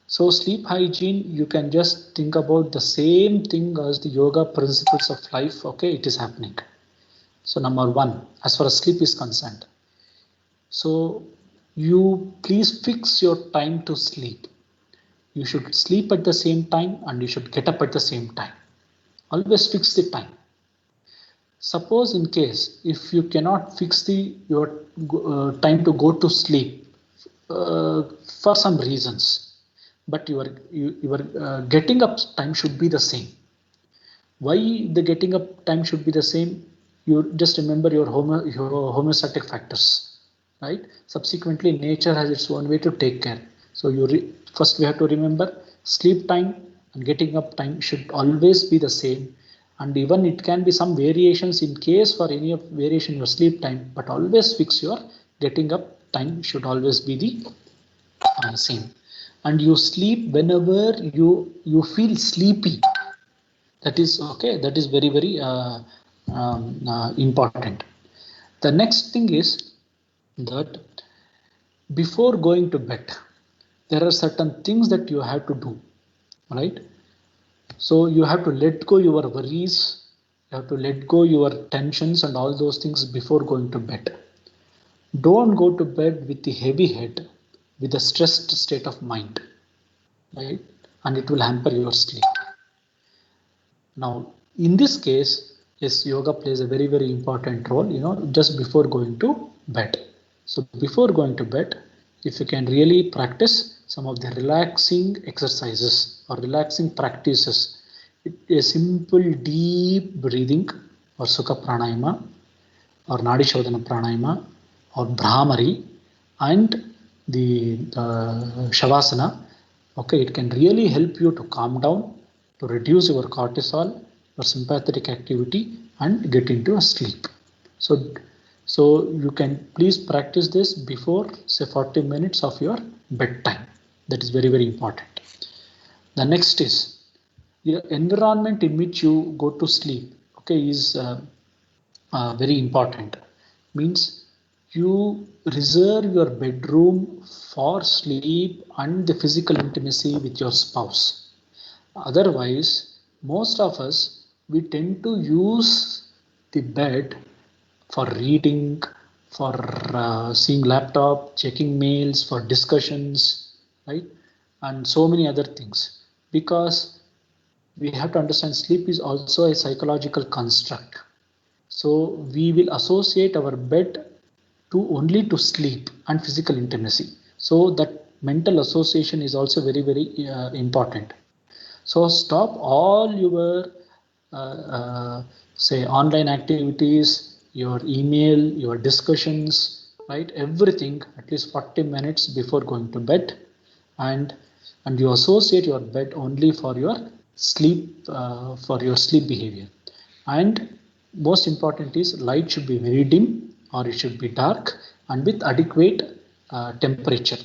So sleep hygiene, you can just think about the same thing as the yoga principles of life. Okay, it is happening. So number one, as far as sleep is concerned, so you please fix your time to sleep. You should sleep at the same time and you should get up at the same time. Always fix the time. Suppose in case if you cannot fix your time to go to sleep for some reasons, but your getting up time should be the same. Why the getting up time should be the same? You just remember your homeostatic factors, right? Subsequently, nature has its own way to take care. So first we have to remember sleep time and getting up time should always be the same. And even it can be some variations in case for any of variation in your sleep time, but always fix your getting up time should always be the same. And you sleep whenever you feel sleepy. That is okay. That is very important. The next thing is that before going to bed, there are certain things that you have to do, right? So you have to let go your worries, you have to let go your tensions and all those things before going to bed. Don't go to bed with the heavy head, with a stressed state of mind, right? And it will hamper your sleep. Now, in this case, yes, yoga plays a very important role, just before going to bed. So before going to bed, if you can really practice some of the relaxing exercises or relaxing practices, a simple deep breathing or Sukha Pranayama or Nadi Shodhana Pranayama or Brahmari and the Shavasana, okay, it can really help you to calm down, to reduce your cortisol, your sympathetic activity, and get into a sleep. So you can please practice this before say 40 minutes of your bedtime. That is very important. The next is the environment in which you go to sleep. Okay, is very important. Means you reserve your bedroom for sleep and the physical intimacy with your spouse. Otherwise, most of us, we tend to use the bed for reading, for seeing laptop, checking mails, for discussions, right? And so many other things. Because we have to understand sleep is also a psychological construct. So we will associate our bed only to sleep and physical intimacy. So that mental association is also very important. So stop all your say online activities, your email, your discussions, right? Everything at least 40 minutes before going to bed, and you associate your bed only for your sleep behavior. And most important is light should be very dim or it should be dark and with adequate temperature.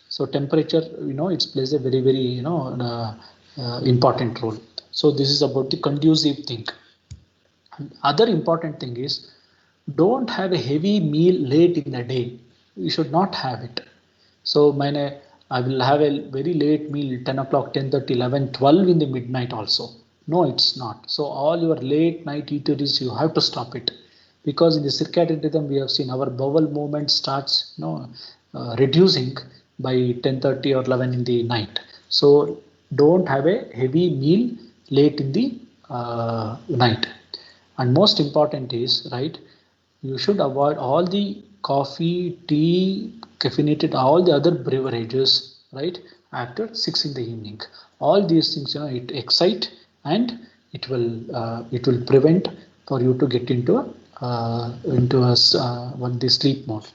So temperature, it plays a very important role. So this is about the conducive thing. And other important thing is don't have a heavy meal late in the day. You should not have it. So I will have a very late meal, 10 o'clock, 10:30, 11, 12 in the midnight also. No, it's not. So all your late night eateries, you have to stop it. Because in the circadian rhythm, we have seen our bowel movement starts reducing by 10:30 or 11 in the night. So don't have a heavy meal late in the night. And most important is, right, you should avoid all the coffee, tea, caffeinated, all the other beverages, right, after 6 in the evening. All these things, it excite and it will prevent for you to get into the sleep mode.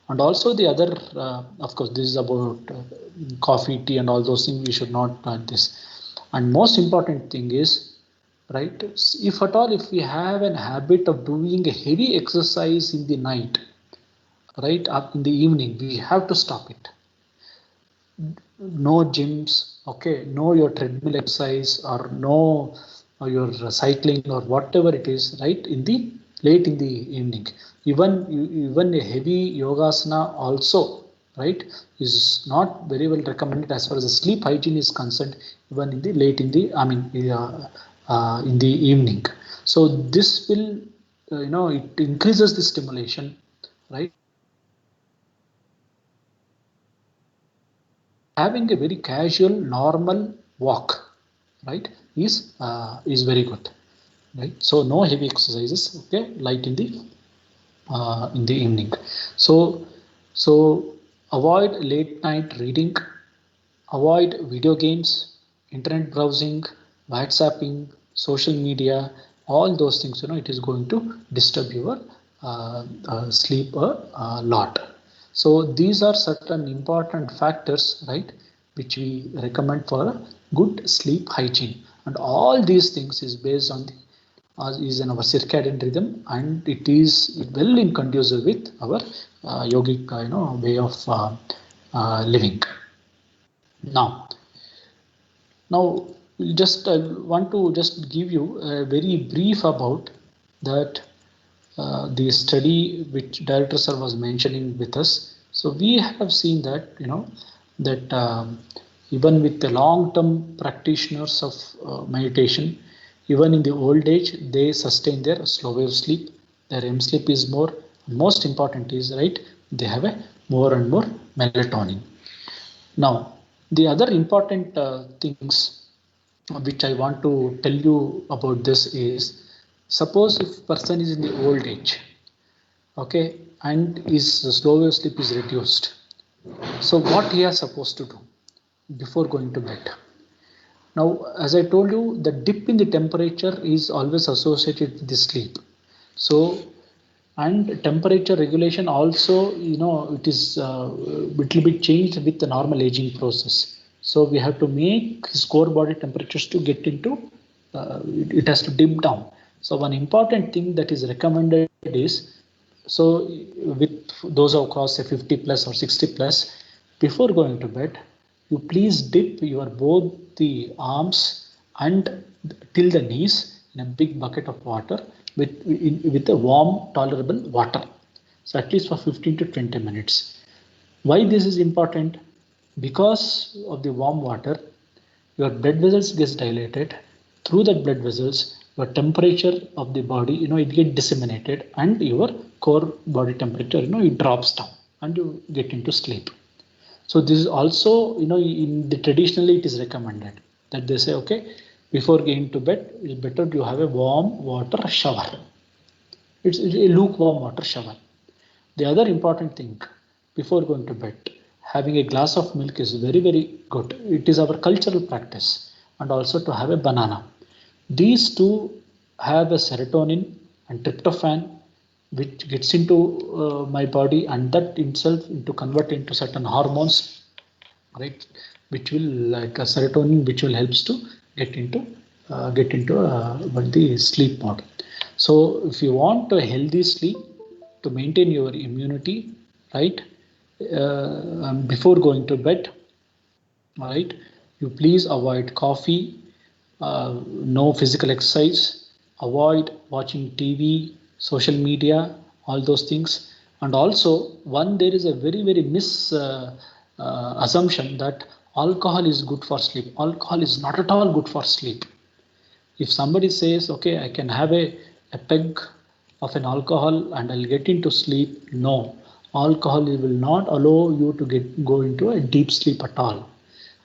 And also the other, of course, this is about coffee, tea, and all those things. We should not add this. And most important thing is, right, if at all, if we have a habit of doing a heavy exercise in the night, right, up in the evening, we have to stop it. No gyms, okay, no your treadmill exercise, or no your cycling or whatever it is, right, in the late in the evening. Even a heavy yogasana also, right, is not very well recommended as far as the sleep hygiene is concerned, even in the late in the, in the evening. So this will, it increases the stimulation, right? Having a very casual, normal walk, right, is very good, right? So no heavy exercises, okay, light in the evening. So avoid late night reading, avoid video games, internet browsing, WhatsApping, social media, all those things. It is going to disturb your sleep a lot. So these are certain important factors, right, which we recommend for a good sleep hygiene. And all these things is based on the is in our circadian rhythm, and it is well in conducive with our yogic way of living. Now just I want to just give you a very brief about that the study which Director Sir was mentioning with us. So we have seen that even with the long-term practitioners of meditation, even in the old age, they sustain their slow wave sleep. Their REM sleep is more. Most important is, right, they have a more and more melatonin. Now, the other important things which I want to tell you about this is, suppose if person is in the old age, okay, and his slow wave sleep is reduced. So what he is supposed to do before going to bed? Now, as I told you, the dip in the temperature is always associated with the sleep. So, and temperature regulation also, it is little bit changed with the normal aging process. So we have to make his core body temperatures to get into, it has to dip down. So one important thing that is recommended is, so with those who cross say 50 plus or 60 plus, before going to bed, you please dip your both the arms and till the knees in a big bucket of water with a warm tolerable water. So at least for 15 to 20 minutes. Why this is important? Because of the warm water, your blood vessels gets dilated. Through that blood vessels, your temperature of the body, it gets disseminated, and your core body temperature, it drops down and you get into sleep. So this is also, in the traditionally it is recommended that they say, okay, before going to bed, it's better to have a warm water shower. It's a lukewarm water shower. The other important thing before going to bed, having a glass of milk is very, very good. It is our cultural practice, and also to have a banana. These two have a serotonin and tryptophan, which gets into my body, and that itself into convert into certain hormones, right, which will like a serotonin, which will helps to get into the sleep mode. So if you want a healthy sleep to maintain your immunity, right, before going to bed, right, you please avoid coffee, no physical exercise, avoid watching TV, social media, all those things. And also, there is a very, very assumption that alcohol is good for sleep. Alcohol is not at all good for sleep. If somebody says, okay, I can have a peg of an alcohol and I'll get into sleep, no. Alcohol will not allow you to go into a deep sleep at all.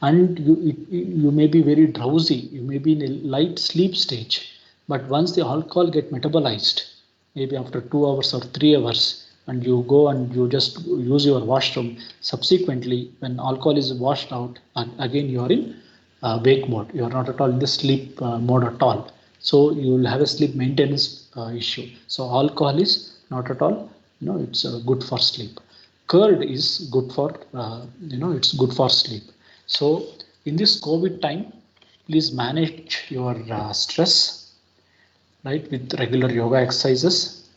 And you may be very drowsy, you may be in a light sleep stage, but once the alcohol get metabolized, maybe after 2 hours or 3 hours, and you go and you just use your washroom, subsequently when alcohol is washed out, and again you are in wake mode. You are not at all in the sleep mode at all. So you will have a sleep maintenance issue. So alcohol is not at all, it's good for sleep. Curd is good for, it's good for sleep. So in this COVID time, please manage your stress, right, with regular yoga exercises.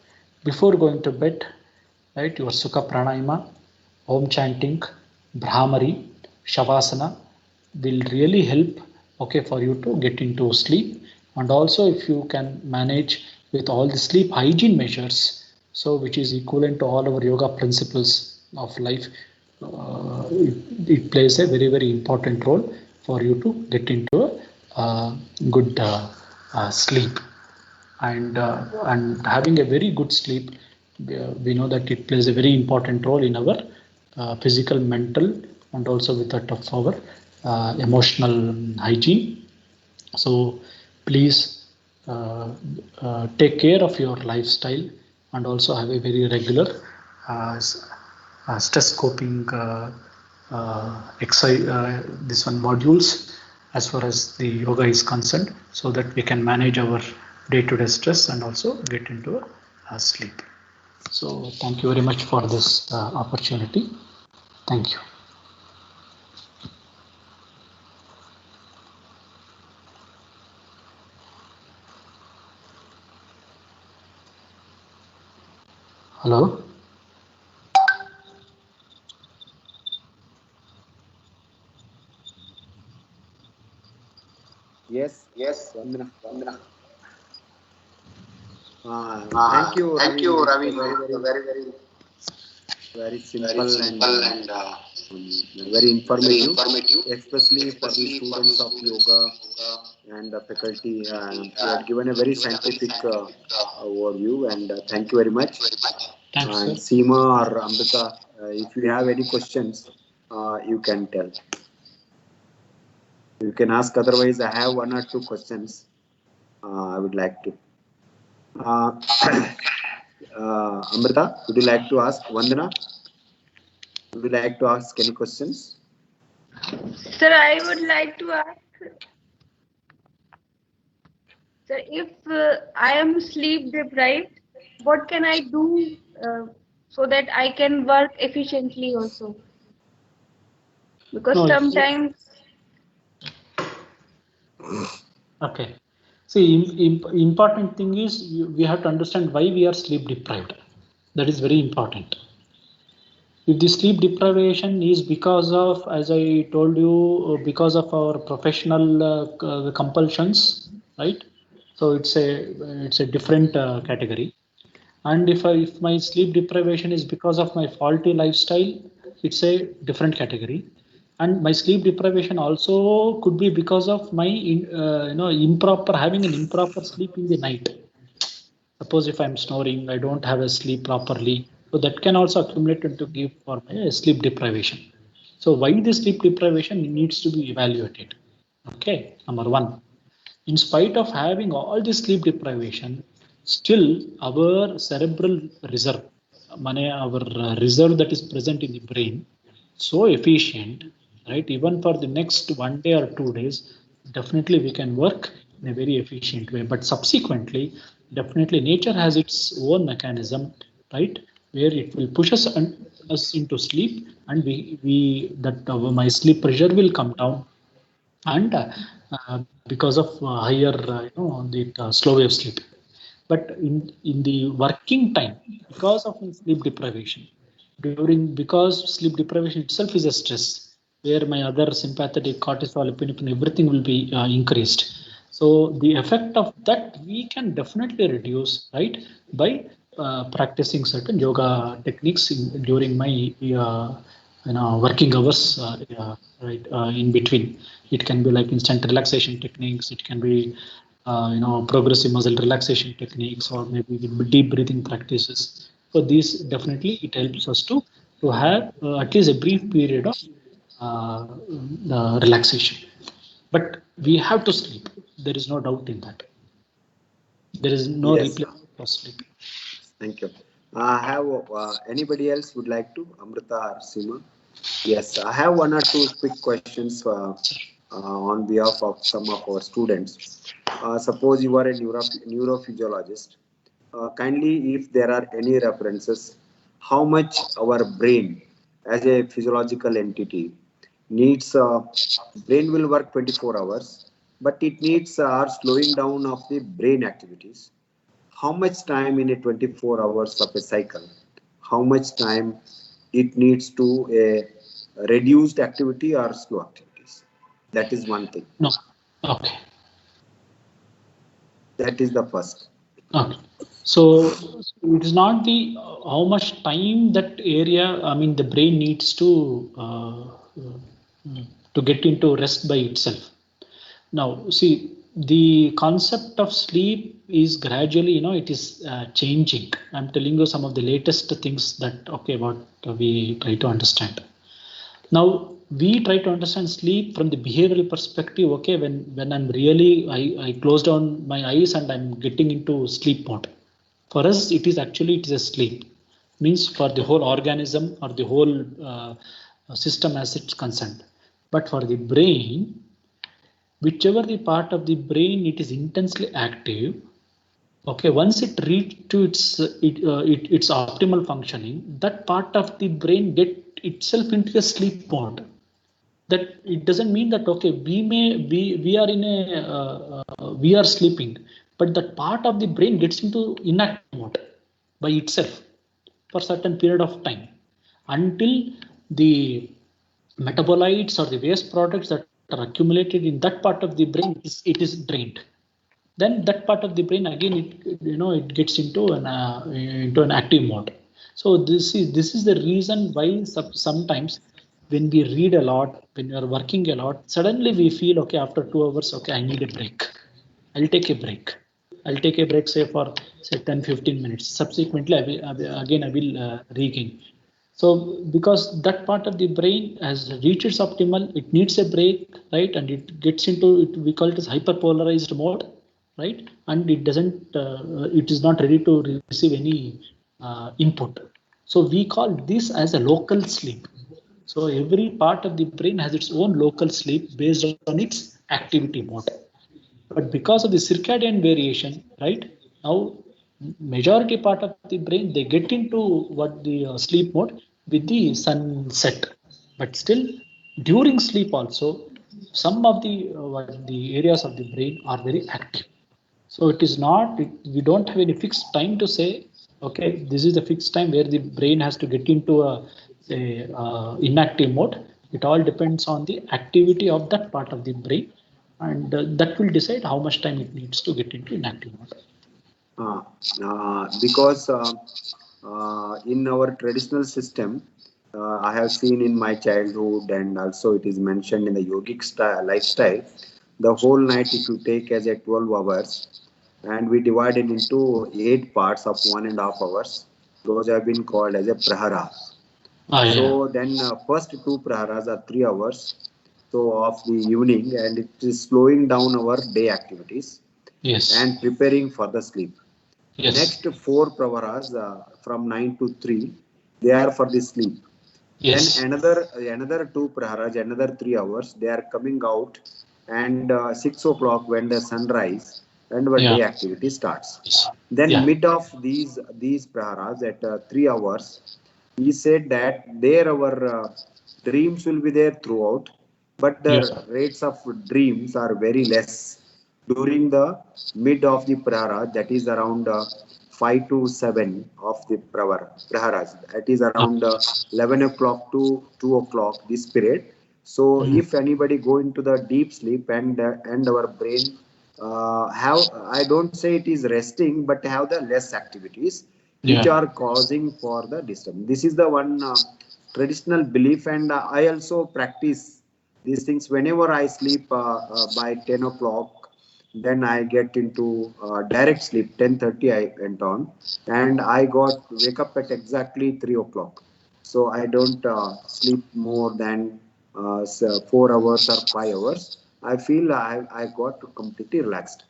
Before going to bed, right, your Sukha Pranayama, Om chanting, Brahmari, Shavasana will really help, okay, for you to get into sleep. And also if you can manage with all the sleep hygiene measures, so which is equivalent to all our yoga principles of life, it plays a very, very important role for you to get into a good sleep. And having a very good sleep, we know that it plays a very important role in our physical, mental, and also with that of our emotional hygiene. So please take care of your lifestyle and also have a very regular stress coping exercise, this one modules as far as the yoga is concerned, so that we can manage our day-to-day stress and also get into sleep. So thank you very much for this opportunity. Thank you. Hello. Yes. Vandana. Thank you, Ravi. Very simple and very informative, especially for the students of yoga and the faculty. You have given a very scientific overview, and thank you very much. Thanks, And sir. Seema or Amrita, if you have any questions, you can tell. You can ask. Otherwise, I have one or two questions. I would like to. Amrita, would you like to ask? Vandana, would you like to ask any questions? Sir, I would like to ask, sir, if I am sleep deprived, what can I do so that I can work efficiently also? Because No, sometimes. okay. See, important thing is we have to understand why we are sleep deprived. That is very important. If the sleep deprivation is because of, as I told you, because of our professional compulsions, right? So it's a different category. And if my sleep deprivation is because of my faulty lifestyle, it's a different category. And my sleep deprivation also could be because of my improper, having an improper sleep in the night. Suppose if I'm snoring, I don't have a sleep properly, so that can also accumulate to give for my sleep deprivation. So why the sleep deprivation needs to be evaluated. Okay, number one. In spite of having all this sleep deprivation, still our cerebral reserve, our reserve that is present in the brain, so efficient, right? Even for the next 1 day or 2 days, definitely we can work in a very efficient way. But subsequently, definitely nature has its own mechanism, right? Where it will push us into sleep, and my sleep pressure will come down, and because of higher the slow wave sleep. But in the working time, because of sleep deprivation, because sleep deprivation itself is a stress, where my other sympathetic, cortisol, epinephrine, everything will be increased. So the effect of that we can definitely reduce, right, by practicing certain yoga techniques during my working hours, right, in between. It can be like instant relaxation techniques, it can be progressive muscle relaxation techniques, or maybe deep breathing practices. So these definitely it helps us to have at least a brief period of relaxation. But we have to sleep, there is no doubt in that. There is no Yes. replacement for sleep. Thank you. I have anybody else would like to? Amrita or Seema? Yes, I have one or two quick questions on behalf of some of our students. Suppose you are a neurophysiologist. Kindly, if there are any references, how much our brain as a physiological entity needs, brain will work 24 hours, but it needs our slowing down of the brain activities. How much time in a 24 hours of a cycle, how much time it needs to a reduced activity or slow activities. That is one thing. No. Okay. That is the first. Okay. So it is not the how much time that area, I mean, the brain needs to get into rest by itself. Now, see, the concept of sleep is gradually, it is changing. I'm telling you some of the latest things that, okay, what we try to understand. Now, we try to understand sleep from the behavioral perspective. Okay, when I'm really, I close down my eyes and I'm getting into sleep mode. For us, it is a sleep. Means for the whole organism or the whole system as it's concerned. But for the brain, whichever the part of the brain it is intensely active, okay, once it reaches to its optimal functioning, that part of the brain get itself into a sleep mode. That it doesn't mean that okay, we are in a we are sleeping, but that part of the brain gets into inactive mode by itself for certain period of time until the metabolites or the waste products that are accumulated in that part of the brain it is drained. Then that part of the brain again it gets into an active mode. So this is the reason why sometimes when we read a lot, when we are working a lot, suddenly we feel okay, after 2 hours, okay, I need a break. I'll take a break. I'll take a break, say for say 10-15 minutes. Subsequently, I will regain. So because that part of the brain has reached its optimal, it needs a break, right? And it gets into it. We call it as hyperpolarized mode, right? And it doesn't. It is not ready to receive any input. So we call this as a local sleep. So every part of the brain has its own local sleep based on its activity mode. But because of the circadian variation, right, now majority part of the brain they get into what the sleep mode with the sunset. But still during sleep also some of the what the areas of the brain are very active. So it is not we don't have any fixed time to say okay, this is the fixed time where the brain has to get into a say inactive mode. It all depends on the activity of that part of the brain, and that will decide how much time it needs to get into inactive mode. Because in our traditional system, I have seen in my childhood, and also it is mentioned in the yogic lifestyle, the whole night if you take as a 12 hours, and we divide it into 8 parts of 1.5 hours, those have been called as a prahara. So then first 2 praharas are 3 hours so of the evening, and it is slowing down our day activities and preparing for the sleep. Next 4 praharas from 9 to 3, they are for the sleep. Then another 2 praharas, another 3 hours, they are coming out, and 6 o'clock when the sunrise and our day activity starts. Then mid of these praharas at 3 hours, he said that there our dreams will be there throughout, but the rates of dreams are very less during the mid of the prahara, that is around 5 to 7 of the praharas. That is around 11 o'clock to 2 o'clock this period. So if anybody go into the deep sleep and our brain I don't say it is resting, but have the less activities which are causing for the disturbance. This is the one traditional belief, and I also practice these things whenever I sleep by 10 o'clock. Then I get into direct sleep. 10:30 I went on, and I wake up at exactly 3 o'clock. So I don't sleep more than 4 hours or 5 hours. I feel I got completely relaxed.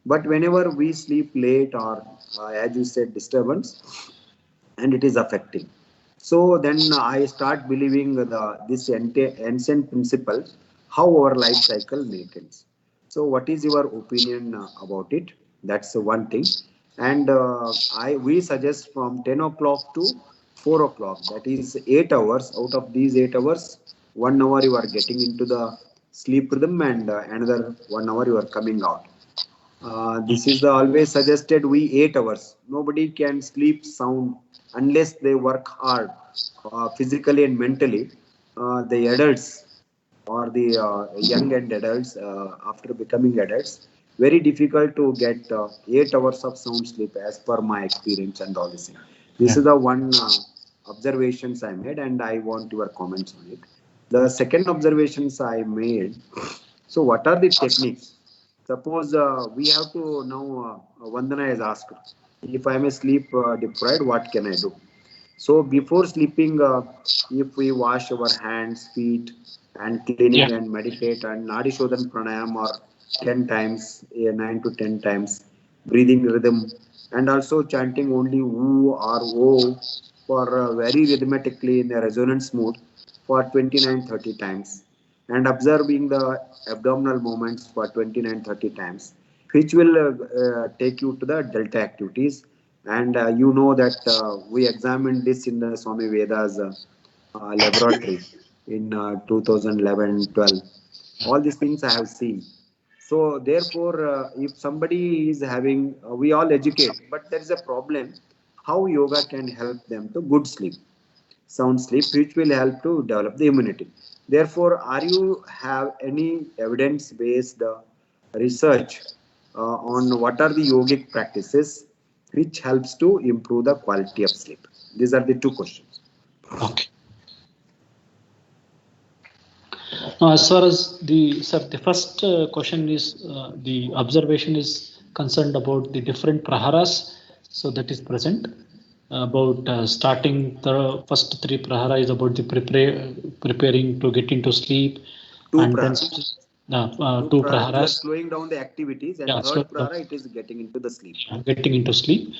But whenever we sleep late or as you said disturbance, and it is affecting. So then I start believing this ancient principle. how our life cycle maintains. So what is your opinion about it? That's one thing. And we suggest from 10 o'clock to 4 o'clock, that is 8 hours. Out of these 8 hours, 1 hour you are getting into the sleep rhythm, and another 1 hour you are coming out. This is the always suggested. We 8 hours. Nobody can sleep sound unless they work hard, physically and mentally. The adults or the young and adults, after becoming adults, very difficult to get 8 hours of sound sleep, as per my experience and all this thing. This is the one observations I made, and I want your comments on it. The second observations I made. So what are the techniques? Suppose we have to now, Vandana has asked, if I am sleep deprived, what can I do? So before sleeping, if we wash our hands, feet, and cleaning and meditate and Nadi Shodhan Pranayam or 10 times, 9 to 10 times, breathing rhythm, and also chanting only woo or o for very rhythmically in a resonance mode for 29-30 times, and observing the abdominal movements for 29-30 times, which will take you to the delta activities. And you know that we examined this in the Swami Veda's laboratory in 2011-12. All these things I have seen. So therefore, if somebody is having, we all educate, but there is a problem, how yoga can help them to good sleep, sound sleep, which will help to develop the immunity. Therefore, are you have any evidence-based research on what are the yogic practices which helps to improve the quality of sleep? These are the two questions. Okay. Now, as far as the first question is, the observation is concerned about the different praharas. So that is present. About starting the first 3 prahara is about the preparing to get into sleep. Two and praharas. Then two praharas. Slowing down the activities, and third prahara it is getting into the sleep. Getting into sleep.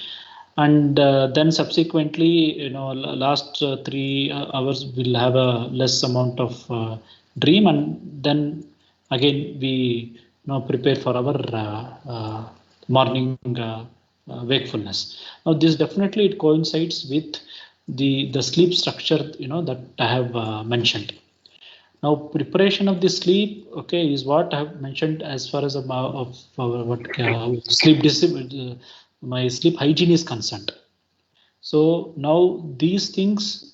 And then subsequently, last 3 hours will have a less amount of dream, and then again we prepare for our morning wakefulness. Now this definitely it coincides with the sleep structure that I have mentioned. Now preparation of the sleep, okay, is what I have mentioned as far as sleep my sleep hygiene is concerned. So now these things,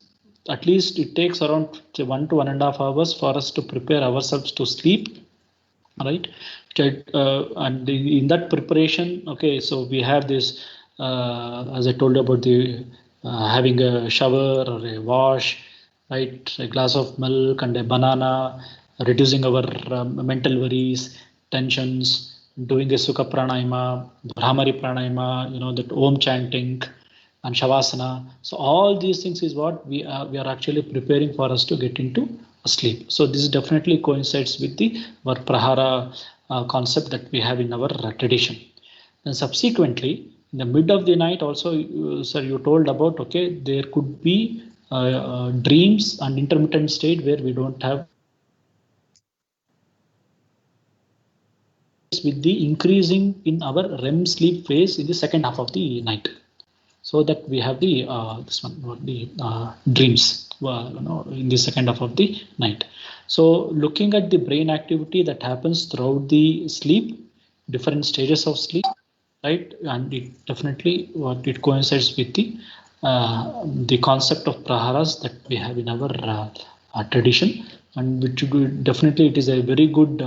at least it takes around 1 to 1.5 hours for us to prepare ourselves to sleep, right? And in that preparation, okay, so we have this, as I told you about the having a shower or a wash, right? A glass of milk and a banana, reducing our mental worries, tensions, doing the Sukha Pranayama, Brahmari Pranayama, that Om chanting, and Shavasana. So all these things is what we are actually preparing for us to get into sleep. So this definitely coincides with our prahara concept that we have in our tradition. And subsequently, in the mid of the night also, sir, you told about, okay, there could be dreams and intermittent state where we don't have, with the increasing in our REM sleep phase in the second half of the night. So that we have the dreams in the second half of the night. So looking at the brain activity that happens throughout the sleep, different stages of sleep, right? And it definitely it coincides with the concept of praharas that we have in our tradition, and which definitely it is a very good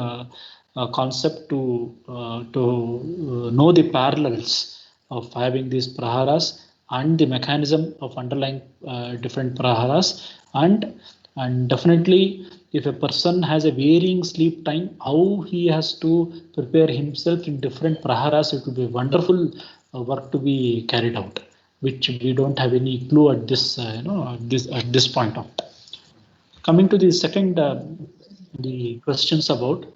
concept to know the parallels of having these praharas and the mechanism of underlying different praharas, and definitely if a person has a varying sleep time, how he has to prepare himself in different praharas, it will be wonderful work to be carried out, which we don't have any clue at this at this point of time. Coming to the second, the questions about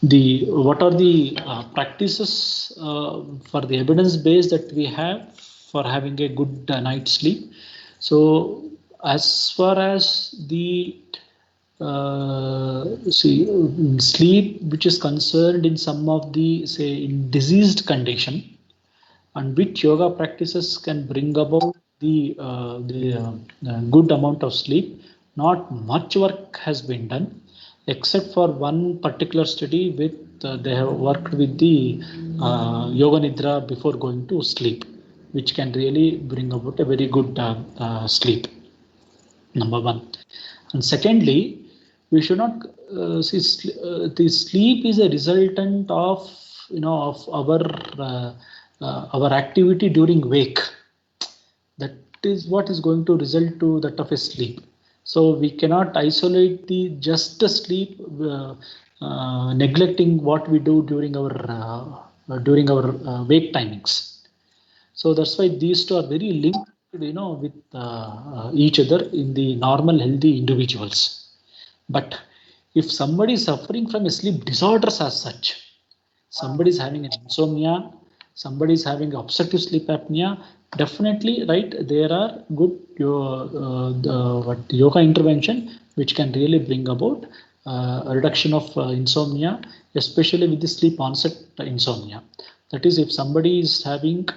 what are the practices for the evidence base that we have for having a good night's sleep. So as far as the sleep which is concerned in some of the, say, in diseased condition, and which yoga practices can bring about the good amount of sleep, not much work has been done, except for one particular study with they have worked with the yoga nidra before going to sleep, which can really bring about a very good sleep. Number one. And secondly, we should not see the sleep is a resultant of, of our activity during wake. That is what is going to result to that of a sleep. So we cannot isolate the just the sleep, neglecting what we do during our wake timings. So that's why these two are very linked, with each other in the normal healthy individuals. But if somebody is suffering from a sleep disorders as such, somebody is having an insomnia, somebody is having obstructive sleep apnea, definitely, right, there are good yoga intervention which can really bring about a reduction of insomnia, especially with the sleep onset insomnia. That is, if somebody is having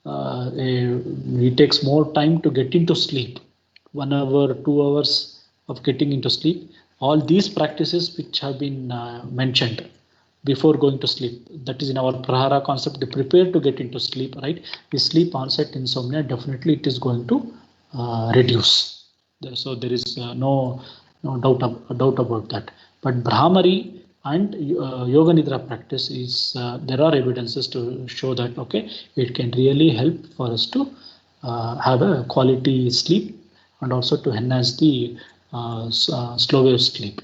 it takes more time to get into sleep, 1 hour, 2 hours of getting into sleep. All these practices which have been mentioned before going to sleep, that is in our prahara concept, they prepare to get into sleep, right? The sleep onset insomnia, definitely it is going to reduce. So there is no doubt about that. But Brahmari and yoga nidra practice is there are evidences to show that it can really help for us to have a quality sleep and also to enhance the slow wave sleep.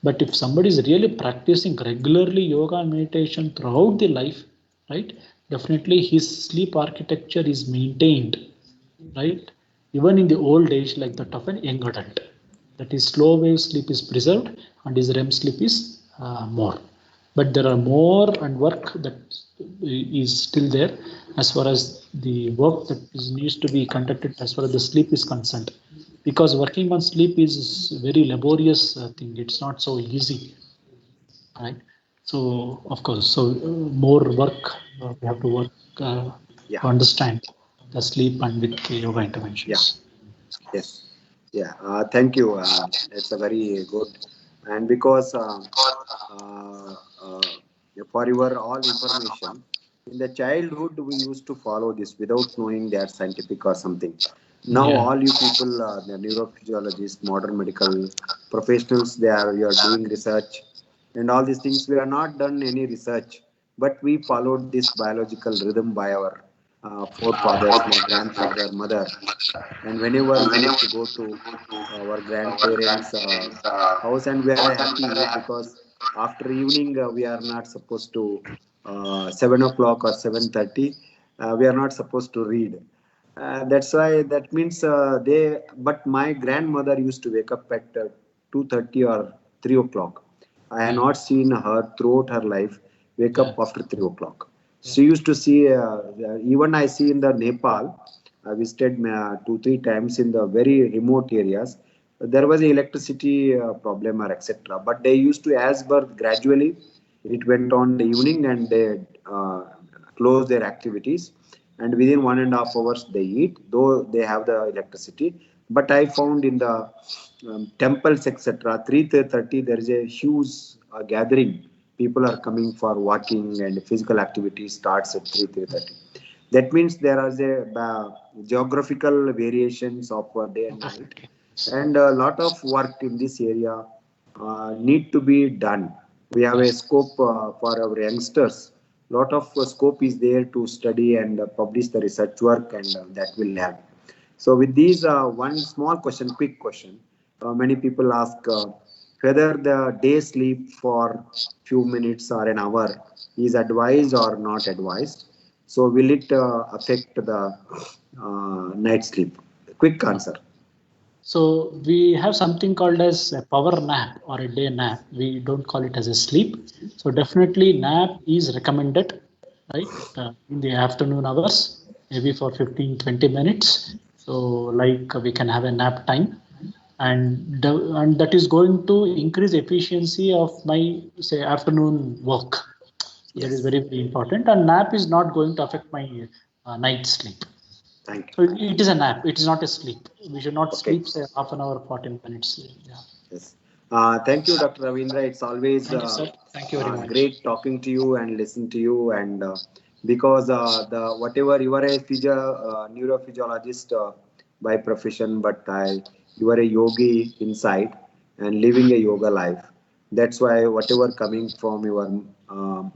But if somebody is really practicing regularly yoga and meditation throughout the life, right, definitely his sleep architecture is maintained, right, even in the old age, like that of an young adult. That is, slow wave sleep is preserved and his REM sleep is more. But there are more and work that is still there as far as the work that needs to be conducted as far as the sleep is concerned. Because working on sleep is a very laborious thing. It's not so easy, right? So, of course, more work we have to work to understand the sleep and with the yoga interventions. Yes. Yeah. Thank you. It's a very good. And because for your all information, in the childhood we used to follow this without knowing they are scientific or something. Now all you people, the neurophysiologists, modern medical professionals, you are doing research and all these things. We have not done any research, but we followed this biological rhythm by our forefathers, my grandfather, mother. And whenever we used to go to our grandparents' house, and we are happy because after evening we are not supposed to 7 o'clock or 7:30. We are not supposed to read. That's why that means they. But my grandmother used to wake up at 2:30 or 3 o'clock. I have not seen her throughout her life wake up after 3 o'clock. She used to see. Even I see in the Nepal. I visited 2-3 times in the very remote areas. There was an electricity problem or etc. But they used to, as birth gradually, it went on the evening and they close their activities. And within 1.5 hours they eat, though they have the electricity. But I found in the temples etc. 3:30 there is a huge gathering. People are coming for walking and physical activity starts at 3:30. That means there are geographical variations of day and night, and a lot of work in this area need to be done. We have a scope for our youngsters. Lot of scope is there to study and publish the research work, and that will help. So with these, one small question, quick question. Many people ask whether the day sleep for few minutes or an hour is advised or not advised. So will it affect the night sleep? Quick answer. So we have something called as a power nap or a day nap. We don't call it as a sleep. So definitely nap is recommended, right? In the afternoon hours, maybe for 15-20 minutes. So like we can have a nap time, and that is going to increase efficiency of my say afternoon work. So that is Yes. very, very important. And nap is not going to affect my night sleep. Thank So you. it is a nap. It is not a sleep. We should not Okay. sleep say half an hour, 14 minutes. Yeah. Yes. Thank you, Dr. Ravindra. It's always Thank you, sir. Thank you very much. great talking to you and listen to you. And because the whatever you are a neurophysiologist by profession, but you are a yogi inside and living a yoga life. That's why whatever coming from your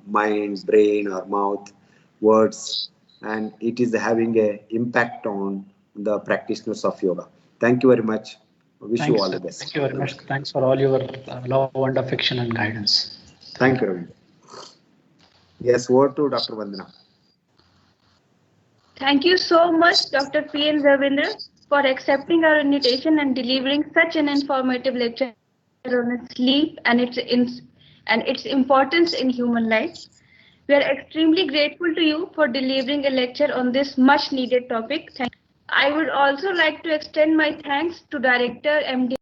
mind, brain, or mouth, words, and it is having a impact on the practitioners of yoga. Thank you very much. Wish you Thanks, all sir. the best. Thank you very much. Namaskar. Thanks for all your love and affection and guidance. Thank you, Ravind. Yes, word to Dr. Vandana. Thank you so much, Dr. P.N. Ravindra, for accepting our invitation and delivering such an informative lecture on sleep and its importance in human life. We are extremely grateful to you for delivering a lecture on this much needed topic. I would also like to extend my thanks to Director MD